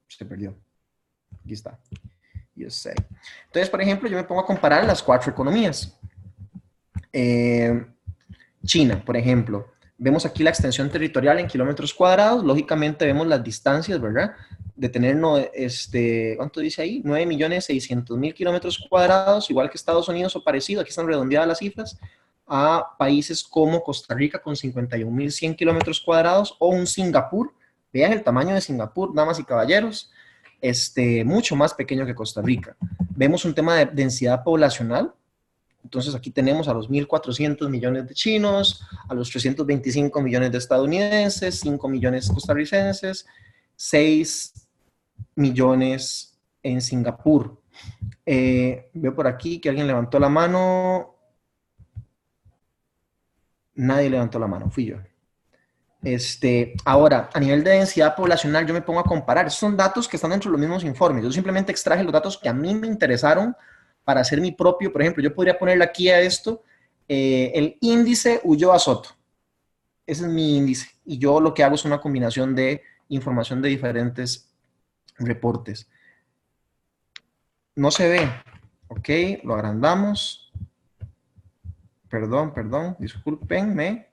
Se perdió. Aquí está. USA. Entonces, por ejemplo, yo me pongo a comparar las 4 economías. China, por ejemplo. Vemos aquí la extensión territorial en kilómetros cuadrados. Lógicamente vemos las distancias, ¿verdad? De tener, ¿cuánto dice ahí? 9.600.000 kilómetros cuadrados, igual que Estados Unidos o parecido. Aquí están redondeadas las cifras. A países como Costa Rica con 51.100 kilómetros cuadrados o un Singapur. Vean el tamaño de Singapur, damas y caballeros. Mucho más pequeño que Costa Rica. Vemos un tema de densidad poblacional. Entonces aquí tenemos a los 1.400 millones de chinos, a los 325 millones de estadounidenses, 5 millones costarricenses, 6 millones en Singapur. Veo por aquí que alguien levantó la mano. Nadie levantó la mano, fui yo. Ahora, a nivel de densidad poblacional, yo me pongo a comparar. Estos son datos que están dentro de los mismos informes. Yo simplemente extraje los datos que a mí me interesaron para hacer mi propio. Por ejemplo, yo podría ponerle aquí a esto el índice Ulloa Soto. Ese es mi índice. Y yo lo que hago es una combinación de información de diferentes reportes. No se ve. Ok, lo agrandamos. Perdón, discúlpenme.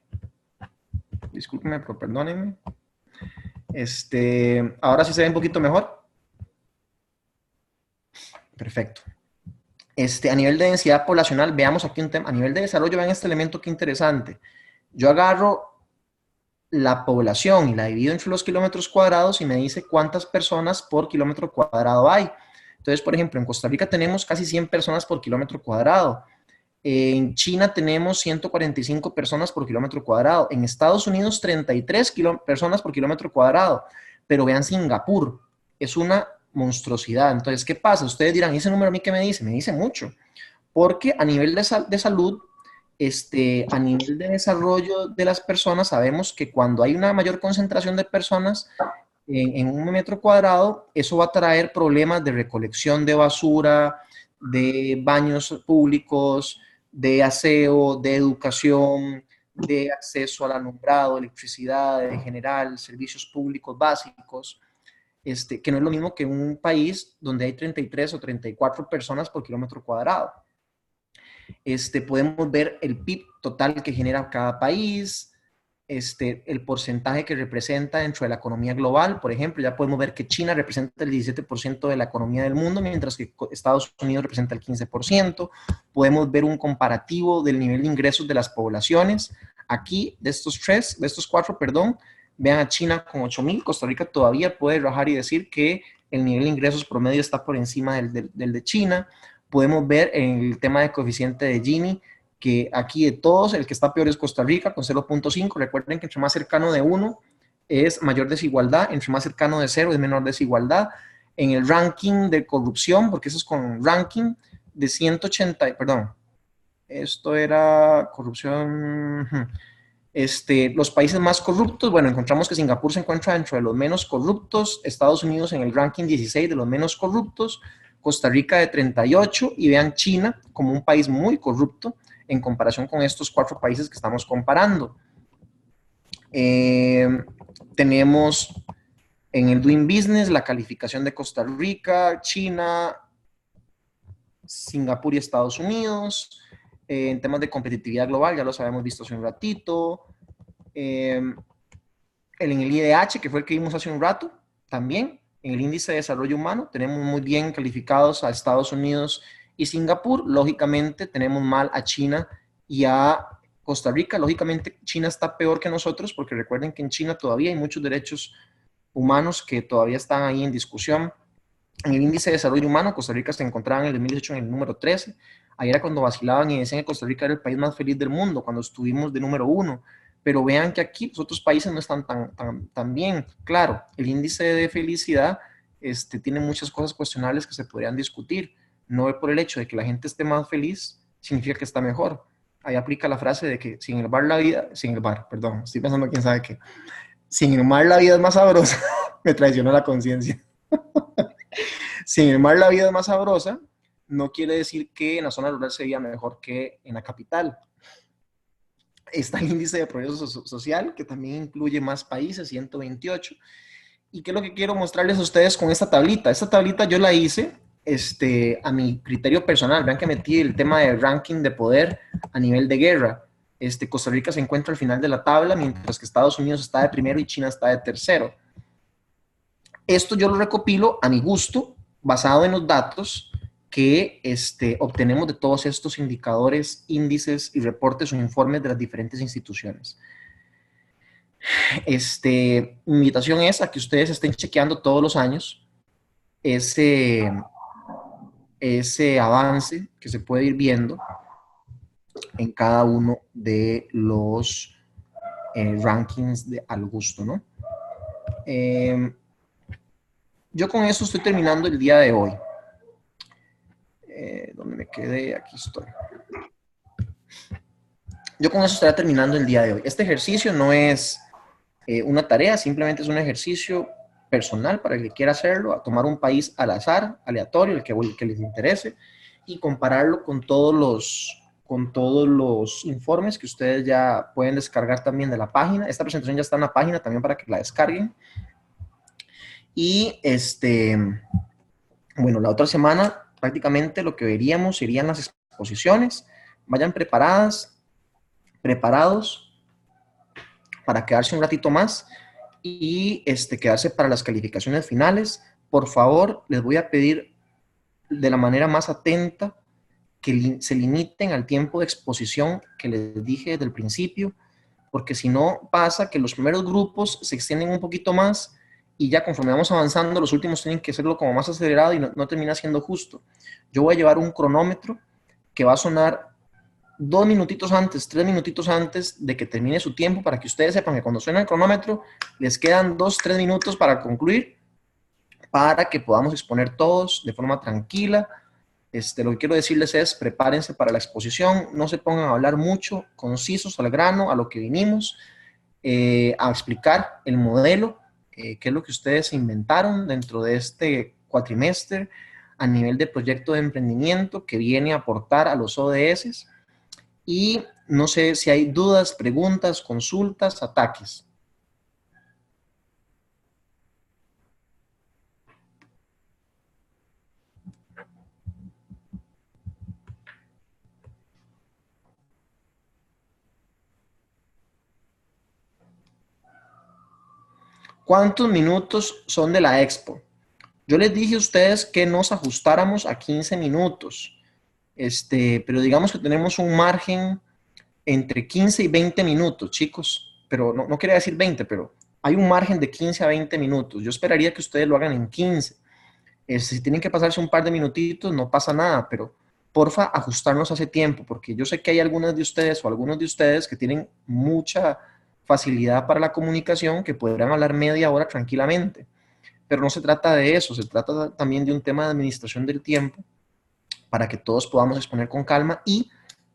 Discúlpenme, pero perdónenme. Ahora sí se ve un poquito mejor. Perfecto. A nivel de densidad poblacional, veamos aquí un tema. A nivel de desarrollo, vean este elemento que interesante. Yo agarro la población y la divido entre los kilómetros cuadrados y me dice cuántas personas por kilómetro cuadrado hay. Entonces, por ejemplo, en Costa Rica tenemos casi 100 personas por kilómetro cuadrado. En China tenemos 145 personas por kilómetro cuadrado. En Estados Unidos, 33 personas por kilómetro cuadrado. Pero vean Singapur, es una monstruosidad. Entonces, ¿qué pasa? Ustedes dirán, ¿ese número a mí qué me dice? Me dice mucho. Porque a nivel de salud, a nivel de desarrollo de las personas, sabemos que cuando hay una mayor concentración de personas en un metro cuadrado, eso va a traer problemas de recolección de basura, de baños públicos, de aseo, de educación, de acceso al alumbrado, electricidad, en general, servicios públicos básicos, que no es lo mismo que un país donde hay 33 o 34 personas por kilómetro cuadrado. Podemos ver el PIB total que genera cada país, el porcentaje que representa dentro de la economía global. Por ejemplo, ya podemos ver que China representa el 17% de la economía del mundo, mientras que Estados Unidos representa el 15%. Podemos ver un comparativo del nivel de ingresos de las poblaciones. Aquí, de estos cuatro, vean a China con 8,000. Costa Rica todavía puede rajar y decir que el nivel de ingresos promedio está por encima del de China. Podemos ver en el tema de coeficiente de Gini, que aquí de todos, el que está peor es Costa Rica, con 0.5. Recuerden que entre más cercano de 1 es mayor desigualdad, entre más cercano de 0 es menor desigualdad. En el ranking de corrupción, porque eso es con ranking, de 180, perdón, esto era corrupción, los países más corruptos, bueno, encontramos que Singapur se encuentra dentro de los menos corruptos, Estados Unidos en el ranking 16 de los menos corruptos, Costa Rica de 38, y vean China como un país muy corrupto en comparación con estos 4 países que estamos comparando. Tenemos en el Doing Business la calificación de Costa Rica, China, Singapur y Estados Unidos. En temas de competitividad global, ya los habíamos visto hace un ratito. En el IDH, que fue el que vimos hace un rato, también. En el índice de desarrollo humano tenemos muy bien calificados a Estados Unidos y Singapur. Lógicamente tenemos mal a China y a Costa Rica. Lógicamente China está peor que nosotros, porque recuerden que en China todavía hay muchos derechos humanos que todavía están ahí en discusión. En el índice de desarrollo humano, Costa Rica se encontraba en el 2018 en el número 13. Ahí era cuando vacilaban y decían que Costa Rica era el país más feliz del mundo, cuando estuvimos de número 1. Pero vean que aquí los otros países no están tan bien. Claro, el índice de felicidad tiene muchas cosas cuestionables que se podrían discutir. No por el hecho de que la gente esté más feliz, significa que está mejor. Ahí aplica la frase de que sin el mar la vida es más sabrosa. Me traicionó la conciencia. Sin el mar la vida es más sabrosa, no quiere decir que en la zona rural sería mejor que en la capital. Está el índice de progreso social, que también incluye más países, 128. ¿Y qué es lo que quiero mostrarles a ustedes con esta tablita? Esta tablita yo la hice a mi criterio personal. Vean que metí el tema de ranking de poder a nivel de guerra. Costa Rica se encuentra al final de la tabla, mientras que Estados Unidos está de primero y China está de tercero. Esto yo lo recopilo a mi gusto, basado en los datos que obtenemos de todos estos indicadores, índices y reportes o informes de las diferentes instituciones. Mi invitación es a que ustedes estén chequeando todos los años ese avance que se puede ir viendo en cada uno de los rankings al gusto, ¿no? Yo con eso estoy terminando el día de hoy. ¿Dónde me quedé? Aquí estoy. Yo con eso estaré terminando el día de hoy. Este ejercicio no es una tarea, simplemente es un ejercicio personal para el que quiera hacerlo, a tomar un país al azar, aleatorio, el que les interese, y compararlo con todos los informes que ustedes ya pueden descargar también de la página. Esta presentación ya está en la página también para que la descarguen. Y bueno, la otra semana prácticamente lo que veríamos serían las exposiciones. Vayan preparados para quedarse un ratito más y quedarse para las calificaciones finales. Por favor, les voy a pedir de la manera más atenta que se limiten al tiempo de exposición que les dije desde el principio, porque si no pasa que los primeros grupos se extienden un poquito más y ya conforme vamos avanzando, los últimos tienen que hacerlo como más acelerado y no termina siendo justo. Yo voy a llevar un cronómetro que va a sonar 2 minutitos antes, 3 minutitos antes de que termine su tiempo, para que ustedes sepan que cuando suena el cronómetro les quedan 2, 3 minutos para concluir, para que podamos exponer todos de forma tranquila. Lo que quiero decirles es, prepárense para la exposición, no se pongan a hablar mucho, concisos, al grano, a lo que vinimos, a explicar el modelo, qué es lo que ustedes inventaron dentro de este cuatrimestre a nivel de proyecto de emprendimiento que viene a aportar a los ODS. Y no sé si hay dudas, preguntas, consultas, ataques. ¿Cuántos minutos son de la expo? Yo les dije a ustedes que nos ajustáramos a 15 minutos, pero digamos que tenemos un margen entre 15 y 20 minutos, chicos, pero no quería decir 20, pero hay un margen de 15 a 20 minutos. Yo esperaría que ustedes lo hagan en 15. Si tienen que pasarse un par de minutitos, no pasa nada, pero porfa, ajustarnos a ese tiempo, porque yo sé que hay algunas de ustedes o algunos de ustedes que tienen mucha facilidad para la comunicación, que podrán hablar media hora tranquilamente. Pero no se trata de eso, se trata también de un tema de administración del tiempo para que todos podamos exponer con calma y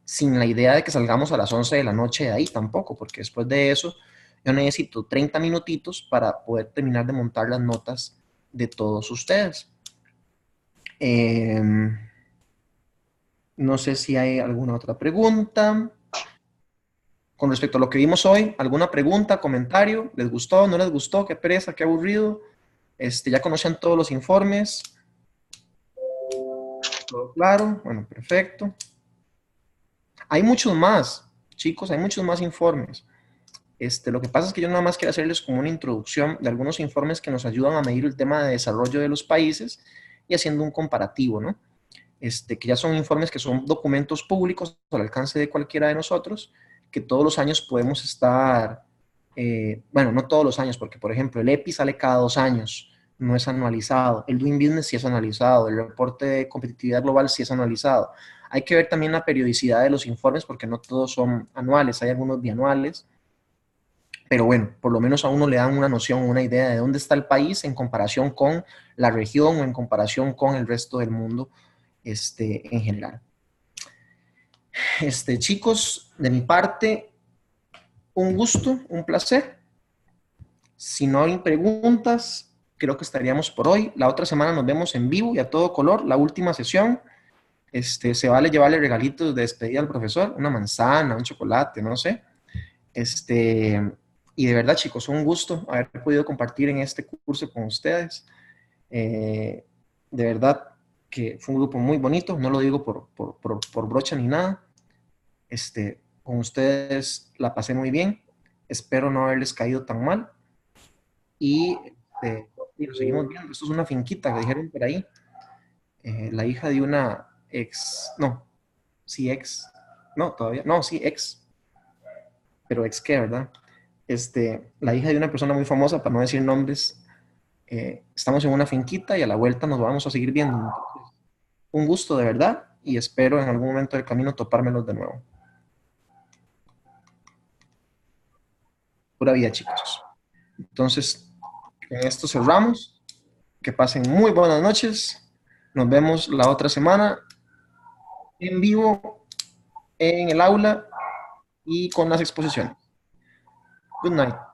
sin la idea de que salgamos a las 11 de la noche de ahí tampoco, porque después de eso yo necesito 30 minutitos para poder terminar de montar las notas de todos ustedes. No sé si hay alguna otra pregunta. Con respecto a lo que vimos hoy, ¿alguna pregunta, comentario? ¿Les gustó, no les gustó? ¿Qué pereza, qué aburrido? ¿Ya conocen todos los informes? ¿Todo claro? Bueno, perfecto. Hay muchos más, chicos, hay muchos más informes. Lo que pasa es que yo nada más quiero hacerles como una introducción de algunos informes que nos ayudan a medir el tema de desarrollo de los países y haciendo un comparativo, ¿no? Que ya son informes que son documentos públicos al alcance de cualquiera de nosotros, que todos los años podemos estar, bueno, no todos los años, porque por ejemplo el EPI sale cada 2 años, no es anualizado, el Doing Business sí es anualizado, el reporte de competitividad global sí es anualizado. Hay que ver también la periodicidad de los informes, porque no todos son anuales, hay algunos bianuales, pero bueno, por lo menos a uno le dan una noción, una idea de dónde está el país en comparación con la región o en comparación con el resto del mundo en general. Chicos, de mi parte, un gusto, un placer. Si no hay preguntas, creo que estaríamos por hoy. La otra semana nos vemos en vivo y a todo color, la última sesión. Se vale llevarle regalitos de despedida al profesor, una manzana, un chocolate, no sé. Y de verdad, chicos, un gusto haber podido compartir en este curso con ustedes. De verdad que fue un grupo muy bonito, no lo digo por brocha ni nada. Con ustedes la pasé muy bien, espero no haberles caído tan mal y lo seguimos viendo. Esto es una finquita que dijeron por ahí, la hija de una ex, no, sí ex, no todavía, no, sí ex, pero ex qué, ¿verdad? La hija de una persona muy famosa, para no decir nombres. Estamos en una finquita y a la vuelta nos vamos a seguir viendo. Entonces, un gusto de verdad y espero en algún momento del camino topármelos de nuevo. Pura vida, chicos. Entonces, con esto cerramos. Que pasen muy buenas noches. Nos vemos la otra semana en vivo en el aula y con las exposiciones. Good night.